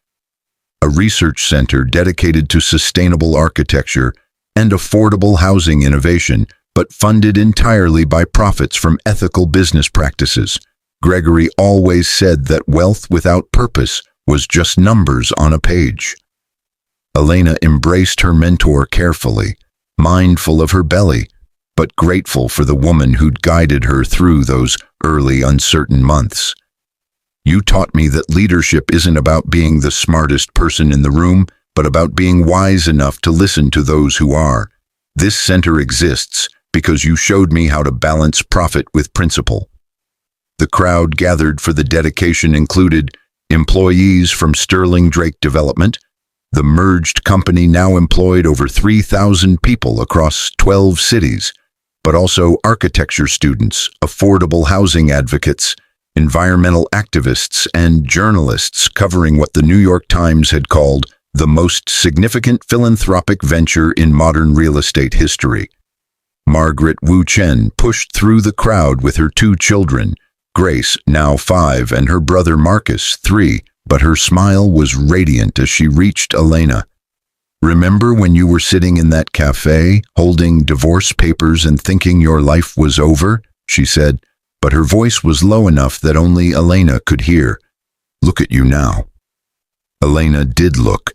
A research center dedicated to sustainable architecture and affordable housing innovation, but funded entirely by profits from ethical business practices. Gregory always said that wealth without purpose was just numbers on a page. Elena embraced her mentor carefully, mindful of her belly, but grateful for the woman who'd guided her through those early uncertain months. "You taught me that leadership isn't about being the smartest person in the room, but about being wise enough to listen to those who are. This center exists because you showed me how to balance profit with principle." The crowd gathered for the dedication included employees from Sterling Drake Development. The merged company now employed over 3,000 people across 12 cities, but also architecture students, affordable housing advocates, environmental activists, and journalists covering what the New York Times had called the most significant philanthropic venture in modern real estate history. Margaret Wu Chen pushed through the crowd with her 2 children, Grace, now 5, and her brother Marcus, 3, but her smile was radiant as she reached Elena. "Remember when you were sitting in that cafe, holding divorce papers and thinking your life was over?" she said, but her voice was low enough that only Elena could hear. "Look at you now." Elena did look,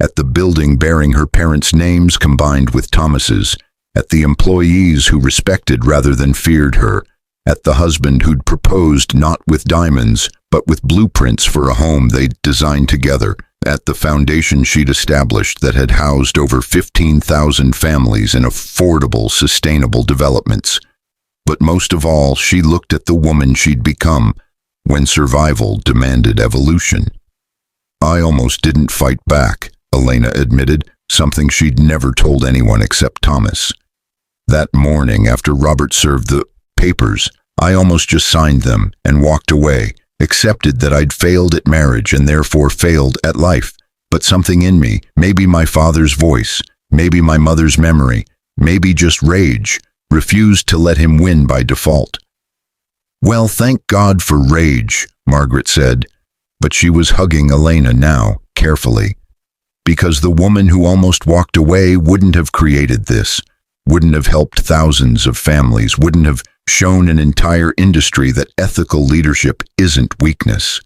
at the building bearing her parents' names combined with Thomas's, at the employees who respected rather than feared her, at the husband who'd proposed not with diamonds, but with blueprints for a home they'd designed together, at the foundation she'd established that had housed over 15,000 families in affordable, sustainable developments. But most of all, she looked at the woman she'd become when survival demanded evolution. "I almost didn't fight back," Elena admitted, something she'd never told anyone except Thomas. That morning, after Robert served the papers, I almost just signed them and walked away, accepted that I'd failed at marriage and therefore failed at life. But something in me, maybe my father's voice, maybe my mother's memory, maybe just rage, refused to let him win by default. "Well, thank God for rage," Margaret said, but she was hugging Elena now, carefully. Because the woman who almost walked away wouldn't have created this, wouldn't have helped thousands of families, wouldn't have shown an entire industry that ethical leadership isn't weakness.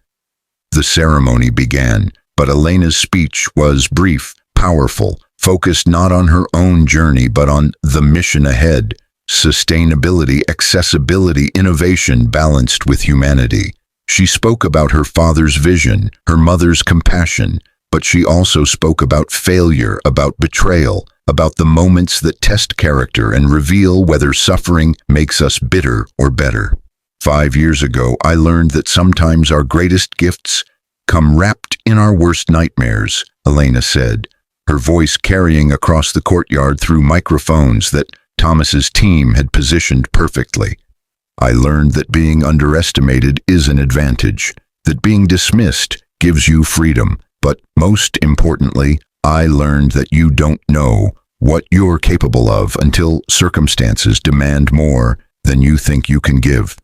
The ceremony began, but Elena's speech was brief, powerful, focused not on her own journey but on the mission ahead: sustainability, accessibility, innovation balanced with humanity. She spoke about her father's vision, her mother's compassion, but she also spoke about failure, about betrayal, about the moments that test character and reveal whether suffering makes us bitter or better. 5 years ago, I learned that sometimes our greatest gifts come wrapped in our worst nightmares, Elena said, her voice carrying across the courtyard through microphones that Thomas's team had positioned perfectly. I learned that being underestimated is an advantage, that being dismissed gives you freedom, but most importantly, I learned that you don't know what you're capable of until circumstances demand more than you think you can give.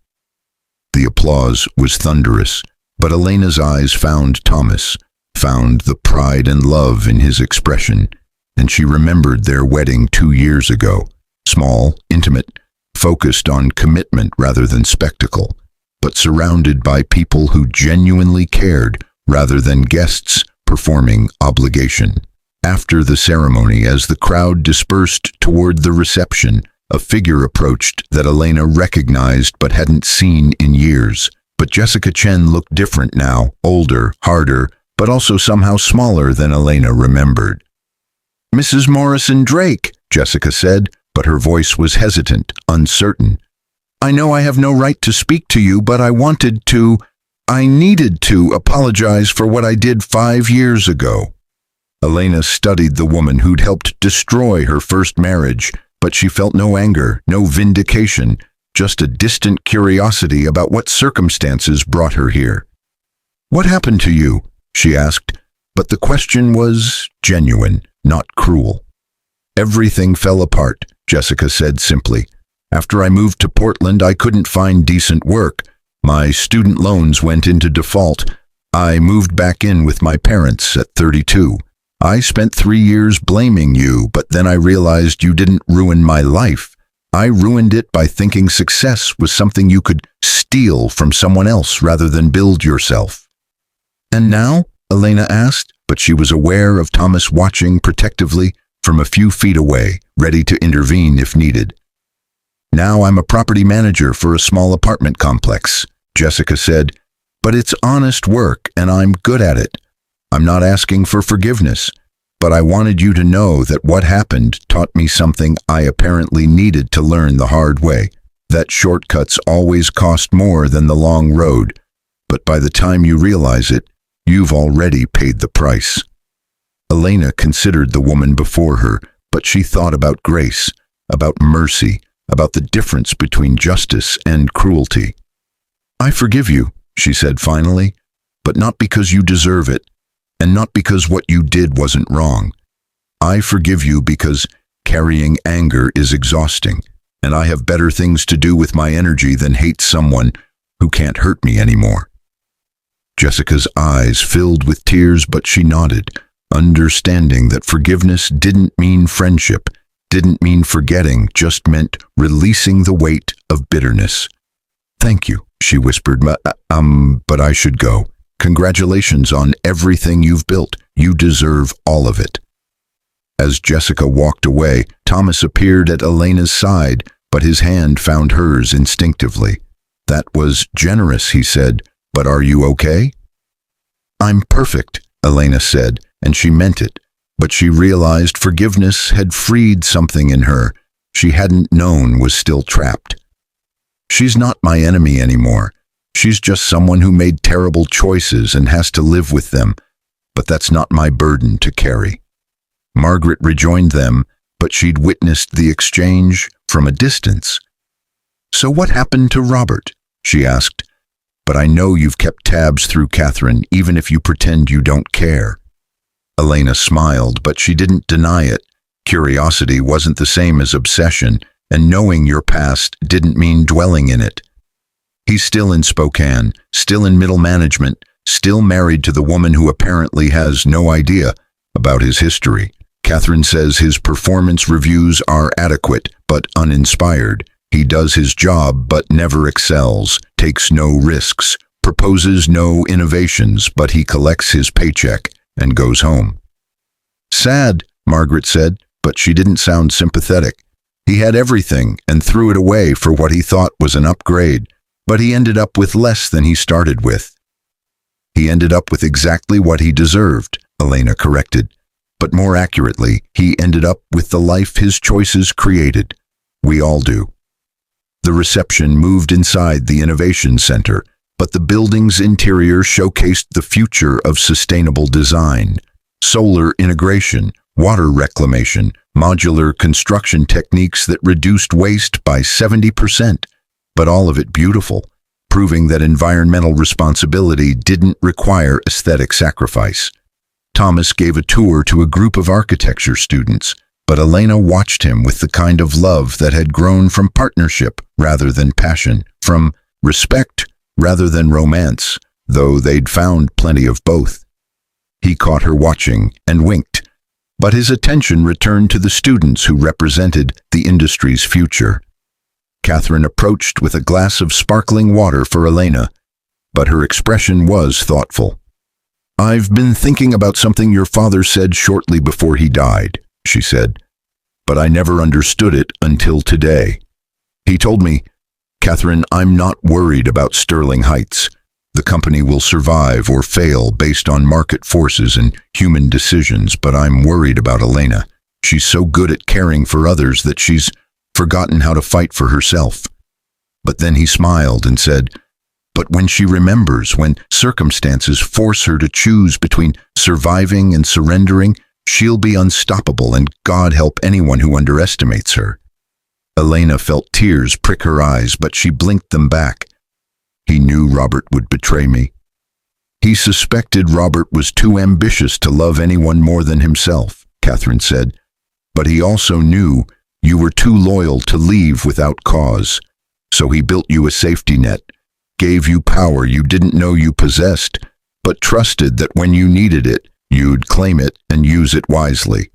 The applause was thunderous, but Elena's eyes found Thomas, found the pride and love in his expression, and she remembered their wedding 2 years ago. Small, intimate, focused on commitment rather than spectacle, but surrounded by people who genuinely cared rather than guests performing obligation. After the ceremony, as the crowd dispersed toward the reception, a figure approached that Elena recognized but hadn't seen in years. But Jessica Chen looked different now, older, harder, but also somehow smaller than Elena remembered. "Mrs. Morrison Drake," Jessica said, but her voice was hesitant, uncertain. "I know I have no right to speak to you, but I needed to apologize for what I did 5 years ago." Elena studied the woman who'd helped destroy her first marriage, but she felt no anger, no vindication, just a distant curiosity about what circumstances brought her here. "What happened to you?" she asked, but the question was genuine, not cruel. "Everything fell apart," Jessica said simply. "After I moved to Portland, I couldn't find decent work. My student loans went into default. I moved back in with my parents at 32. I spent 3 years blaming you, but then I realized you didn't ruin my life. I ruined it by thinking success was something you could steal from someone else rather than build yourself." "And now?" Elena asked, but she was aware of Thomas watching protectively from a few feet away, ready to intervene if needed. "Now I'm a property manager for a small apartment complex," Jessica said, "but it's honest work and I'm good at it. I'm not asking for forgiveness, but I wanted you to know that what happened taught me something I apparently needed to learn the hard way, that shortcuts always cost more than the long road, but by the time you realize it, you've already paid the price." Elena considered the woman before her, but she thought about grace, about mercy, about the difference between justice and cruelty. "I forgive you," she said finally, "but not because you deserve it, and not because what you did wasn't wrong. I forgive you because carrying anger is exhausting, and I have better things to do with my energy than hate someone who can't hurt me anymore." Jessica's eyes filled with tears, but she nodded, understanding that forgiveness didn't mean friendship, didn't mean forgetting, just meant releasing the weight of bitterness. "Thank you," she whispered, but I should go. Congratulations on everything you've built. You deserve all of it." As Jessica walked away, Thomas appeared at Elena's side, but his hand found hers instinctively. "That was generous," he said, "but are you okay?" "I'm perfect," Elena said, and she meant it, but she realized forgiveness had freed something in her she hadn't known was still trapped. "She's not my enemy anymore. She's just someone who made terrible choices and has to live with them, but that's not my burden to carry." Margaret rejoined them, but she'd witnessed the exchange from a distance. "So what happened to Robert?" she asked. "But I know you've kept tabs through Catherine, even if you pretend you don't care." Elena smiled, but she didn't deny it. Curiosity wasn't the same as obsession, and knowing your past didn't mean dwelling in it. "He's still in Spokane, still in middle management, still married to the woman who apparently has no idea about his history. Catherine says his performance reviews are adequate but uninspired. He does his job but never excels, takes no risks, proposes no innovations, but he collects his paycheck and goes home." "Sad," Margaret said, but she didn't sound sympathetic. "He had everything and threw it away for what he thought was an upgrade, but he ended up with less than he started with." "He ended up with exactly what he deserved," Elena corrected. "But more accurately, he ended up with the life his choices created. We all do." The reception moved inside the Innovation Center, but the building's interior showcased the future of sustainable design. Solar integration, water reclamation, modular construction techniques that reduced waste by 70%, but all of it beautiful, proving that environmental responsibility didn't require aesthetic sacrifice. Thomas gave a tour to a group of architecture students, but Elena watched him with the kind of love that had grown from partnership rather than passion, from respect rather than romance, though they'd found plenty of both. He caught her watching and winked, but his attention returned to the students who represented the industry's future. Catherine approached with a glass of sparkling water for Elena, but her expression was thoughtful. "I've been thinking about something your father said shortly before he died," she said, "but I never understood it until today. He told me, 'Catherine, I'm not worried about Sterling Heights. The company will survive or fail based on market forces and human decisions, but I'm worried about Elena. She's so good at caring for others that she's forgotten how to fight for herself.' But then he smiled and said, 'But when she remembers, when circumstances force her to choose between surviving and surrendering, she'll be unstoppable, and God help anyone who underestimates her.'" Elena felt tears prick her eyes, but she blinked them back. "He knew Robert would betray me. He suspected Robert was too ambitious to love anyone more than himself," Catherine said. "But he also knew you were too loyal to leave without cause. So he built you a safety net, gave you power you didn't know you possessed, but trusted that when you needed it, you'd claim it and use it wisely."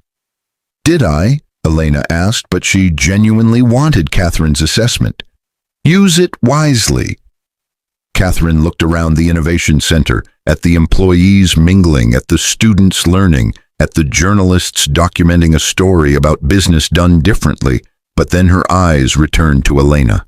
"Did I?" Elena asked, but she genuinely wanted Catherine's assessment. "Use it wisely." Catherine looked around the Innovation Center, at the employees mingling, at the students learning, at the journalists documenting a story about business done differently, but then her eyes returned to Elena.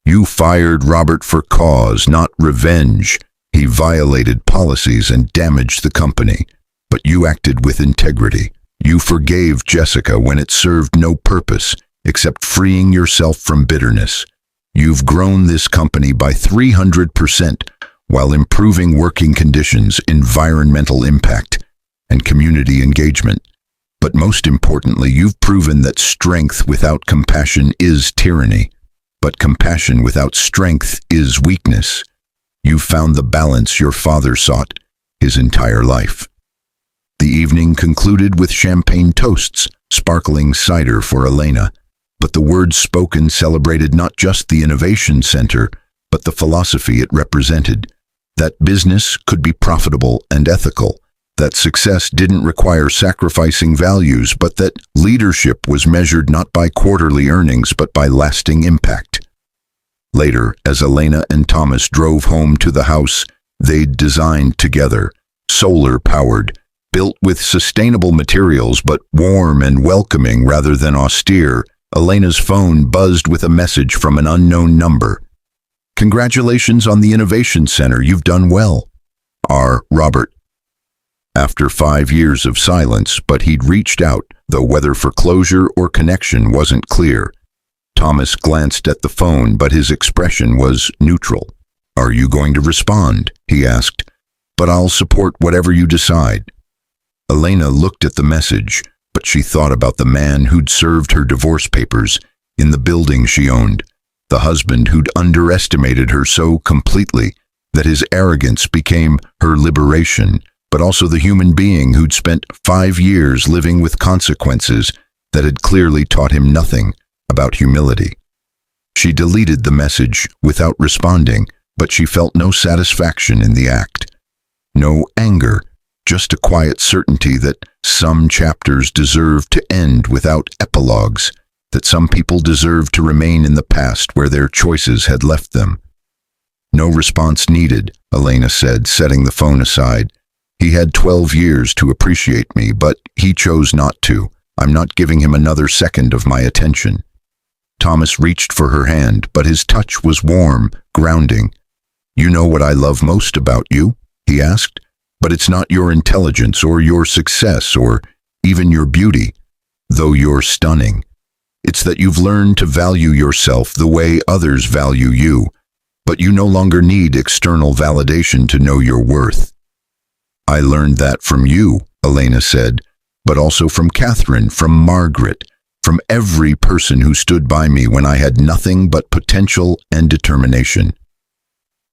"You fired Robert for cause, not revenge. He violated policies and damaged the company, but you acted with integrity. You forgave Jessica when it served no purpose except freeing yourself from bitterness. You've grown this company by 300% while improving working conditions, environmental impact, and community engagement. But most importantly, you've proven that strength without compassion is tyranny, but compassion without strength is weakness. You've found the balance your father sought his entire life." The evening concluded with champagne toasts, sparkling cider for Elena, but the words spoken celebrated not just the Innovation Center, but the philosophy it represented, that business could be profitable and ethical, that success didn't require sacrificing values, but that leadership was measured not by quarterly earnings, but by lasting impact. Later, as Elena and Thomas drove home to the house they'd designed together, solar-powered, built with sustainable materials but warm and welcoming rather than austere, Elena's phone buzzed with a message from an unknown number. "Congratulations on the Innovation Center, you've done well. R. Robert." After 5 years of silence, but he'd reached out, though whether for closure or connection wasn't clear. Thomas glanced at the phone, but his expression was neutral. "Are you going to respond?" he asked. "But I'll support whatever you decide." Elena looked at the message, but she thought about the man who'd served her divorce papers, in the building she owned, the husband who'd underestimated her so completely that his arrogance became her liberation, but also the human being who'd spent 5 years living with consequences that had clearly taught him nothing about humility. She deleted the message without responding, but she felt no satisfaction in the act. No anger, just a quiet certainty that some chapters deserve to end without epilogues, that some people deserve to remain in the past where their choices had left them. No response needed, Elena said, setting the phone aside. He had 12 years to appreciate me, but he chose not to. I'm not giving him another second of my attention. Thomas reached for her hand, but his touch was warm, grounding. You know what I love most about you? He asked. But it's not your intelligence or your success or even your beauty, though you're stunning. It's that you've learned to value yourself the way others value you, but you no longer need external validation to know your worth. I learned that from you, Elena said, but also from Catherine, from Margaret, from every person who stood by me when I had nothing but potential and determination.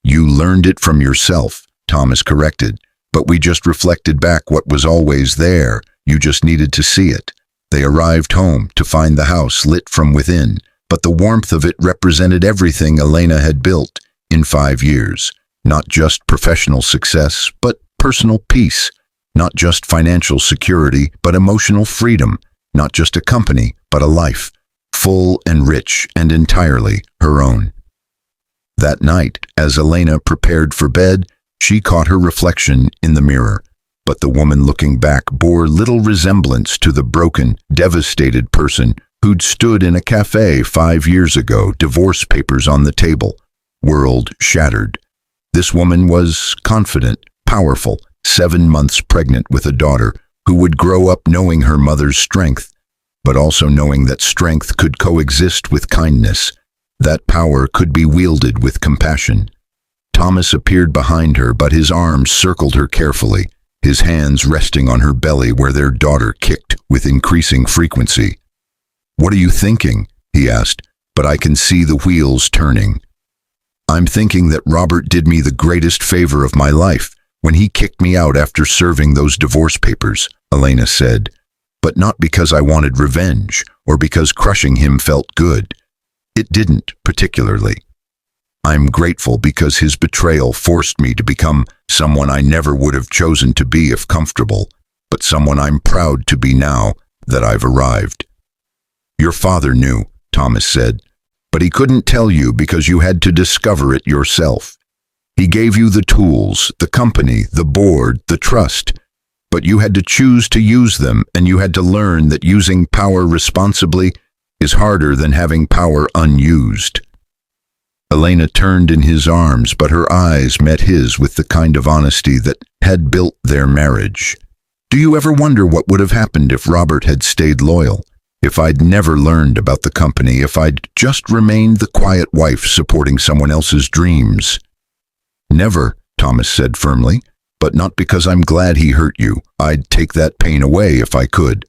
You learned it from yourself, Thomas corrected, but we just reflected back what was always there. You just needed to see it. They arrived home to find the house lit from within, but the warmth of it represented everything Elena had built in 5 years. Not just professional success, but personal peace. Not just financial security, but emotional freedom. Not just a company, but a life, full and rich and entirely her own. That night, as Elena prepared for bed, she caught her reflection in the mirror, but the woman looking back bore little resemblance to the broken, devastated person who'd stood in a cafe 5 years ago, divorce papers on the table, world shattered. This woman was confident, powerful, 7 months pregnant with a daughter who would grow up knowing her mother's strength, but also knowing that strength could coexist with kindness, that power could be wielded with compassion. Thomas appeared behind her, but his arms circled her carefully, his hands resting on her belly where their daughter kicked with increasing frequency. What are you thinking? He asked, but I can see the wheels turning. I'm thinking that Robert did me the greatest favor of my life when he kicked me out after serving those divorce papers, Elena said, but not because I wanted revenge or because crushing him felt good. It didn't, particularly. I'm grateful because his betrayal forced me to become someone I never would have chosen to be if comfortable, but someone I'm proud to be now that I've arrived. Your father knew, Thomas said, but he couldn't tell you because you had to discover it yourself. He gave you the tools, the company, the board, the trust, but you had to choose to use them, and you had to learn that using power responsibly is harder than having power unused. Elena turned in his arms, but her eyes met his with the kind of honesty that had built their marriage. Do you ever wonder what would have happened if Robert had stayed loyal? If I'd never learned about the company, if I'd just remained the quiet wife supporting someone else's dreams? Never, Thomas said firmly, but not because I'm glad he hurt you. I'd take that pain away if I could.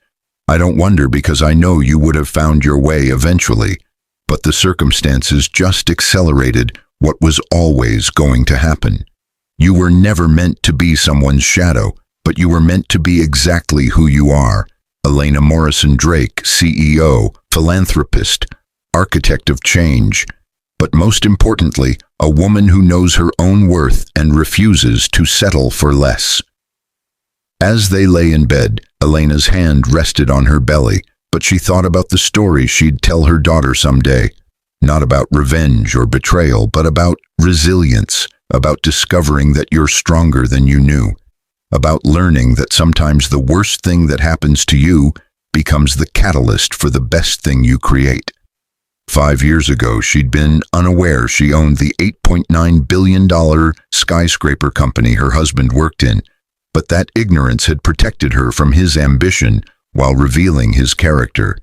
I don't wonder because I know you would have found your way eventually. But the circumstances just accelerated what was always going to happen. You were never meant to be someone's shadow, but you were meant to be exactly who you are. Elena Morrison Drake, CEO, philanthropist, architect of change, but most importantly, a woman who knows her own worth and refuses to settle for less. As they lay in bed, Elena's hand rested on her belly, but she thought about the story she'd tell her daughter someday, not about revenge or betrayal, but about resilience, about discovering that you're stronger than you knew, about learning that sometimes the worst thing that happens to you becomes the catalyst for the best thing you create. 5 years ago, she'd been unaware she owned the $8.9 billion skyscraper company her husband worked in, but that ignorance had protected her from his ambition while revealing his character.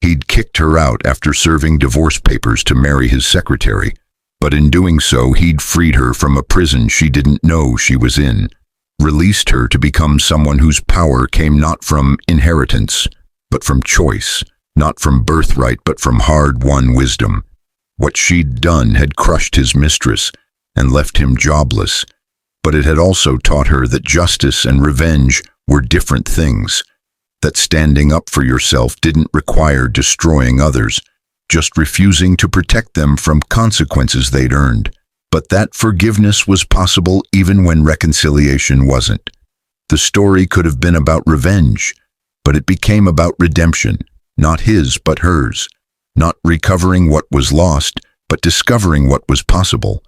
He'd kicked her out after serving divorce papers to marry his secretary, but in doing so, he'd freed her from a prison she didn't know she was in, released her to become someone whose power came not from inheritance, but from choice, not from birthright but from hard-won wisdom. What she'd done had crushed his mistress and left him jobless, but it had also taught her that justice and revenge were different things, that standing up for yourself didn't require destroying others, just refusing to protect them from consequences they'd earned. But that forgiveness was possible even when reconciliation wasn't. The story could have been about revenge, but it became about redemption, not his but hers, not recovering what was lost, but discovering what was possible,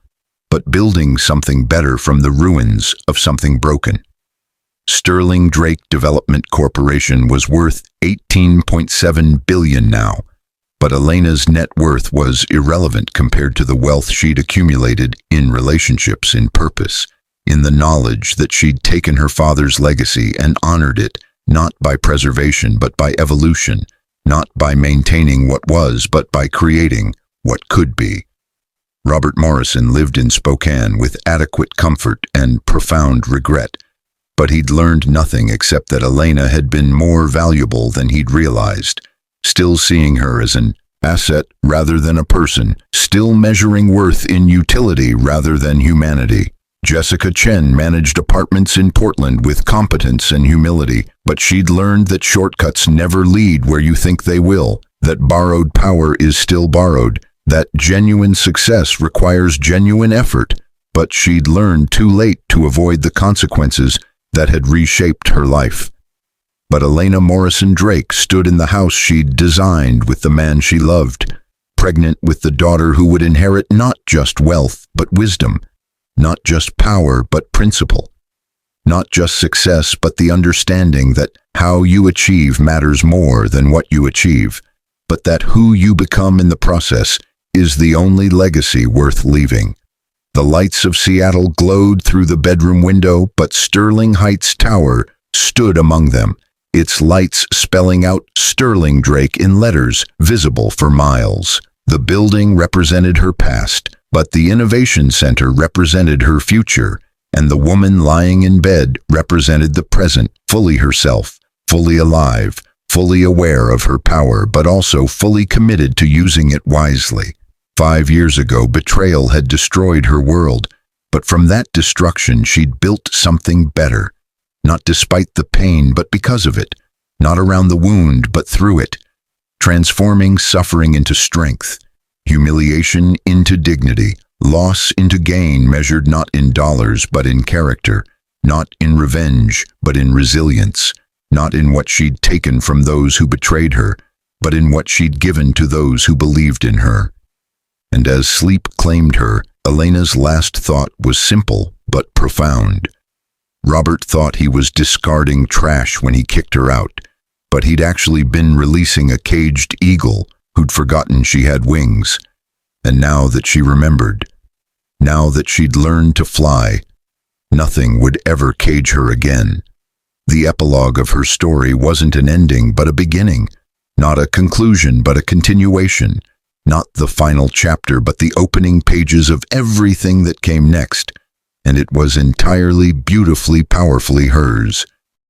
but building something better from the ruins of something broken. Sterling Drake Development Corporation was worth $18.7 billion now, but Elena's net worth was irrelevant compared to the wealth she'd accumulated in relationships, in purpose, in the knowledge that she'd taken her father's legacy and honored it, not by preservation but by evolution, not by maintaining what was but by creating what could be. Robert Morrison lived in Spokane with adequate comfort and profound regret, but he'd learned nothing except that Elena had been more valuable than he'd realized, still seeing her as an asset rather than a person, still measuring worth in utility rather than humanity. Jessica Chen managed apartments in Portland with competence and humility, but she'd learned that shortcuts never lead where you think they will, that borrowed power is still borrowed, that genuine success requires genuine effort, but she'd learned too late to avoid the consequences that had reshaped her life. But Elena Morrison Drake stood in the house she'd designed with the man she loved, pregnant with the daughter who would inherit not just wealth but wisdom, not just power but principle, not just success but the understanding that how you achieve matters more than what you achieve, but that who you become in the process is the only legacy worth leaving. The lights of Seattle glowed through the bedroom window, but Sterling Heights Tower stood among them, its lights spelling out Sterling Drake in letters visible for miles. The building represented her past, but the Innovation Center represented her future, and the woman lying in bed represented the present, fully herself, fully alive, fully aware of her power, but also fully committed to using it wisely. 5 years ago, betrayal had destroyed her world, but from that destruction she'd built something better, not despite the pain but because of it, not around the wound but through it, transforming suffering into strength, humiliation into dignity, loss into gain measured not in dollars but in character, not in revenge but in resilience, not in what she'd taken from those who betrayed her, but in what she'd given to those who believed in her. And as sleep claimed her, Elena's last thought was simple but profound. Robert thought he was discarding trash when he kicked her out, but he'd actually been releasing a caged eagle who'd forgotten she had wings. And now that she remembered, now that she'd learned to fly, nothing would ever cage her again. The epilogue of her story wasn't an ending but a beginning, not a conclusion but a continuation, not the final chapter but the opening pages of everything that came next, and it was entirely, beautifully, powerfully hers.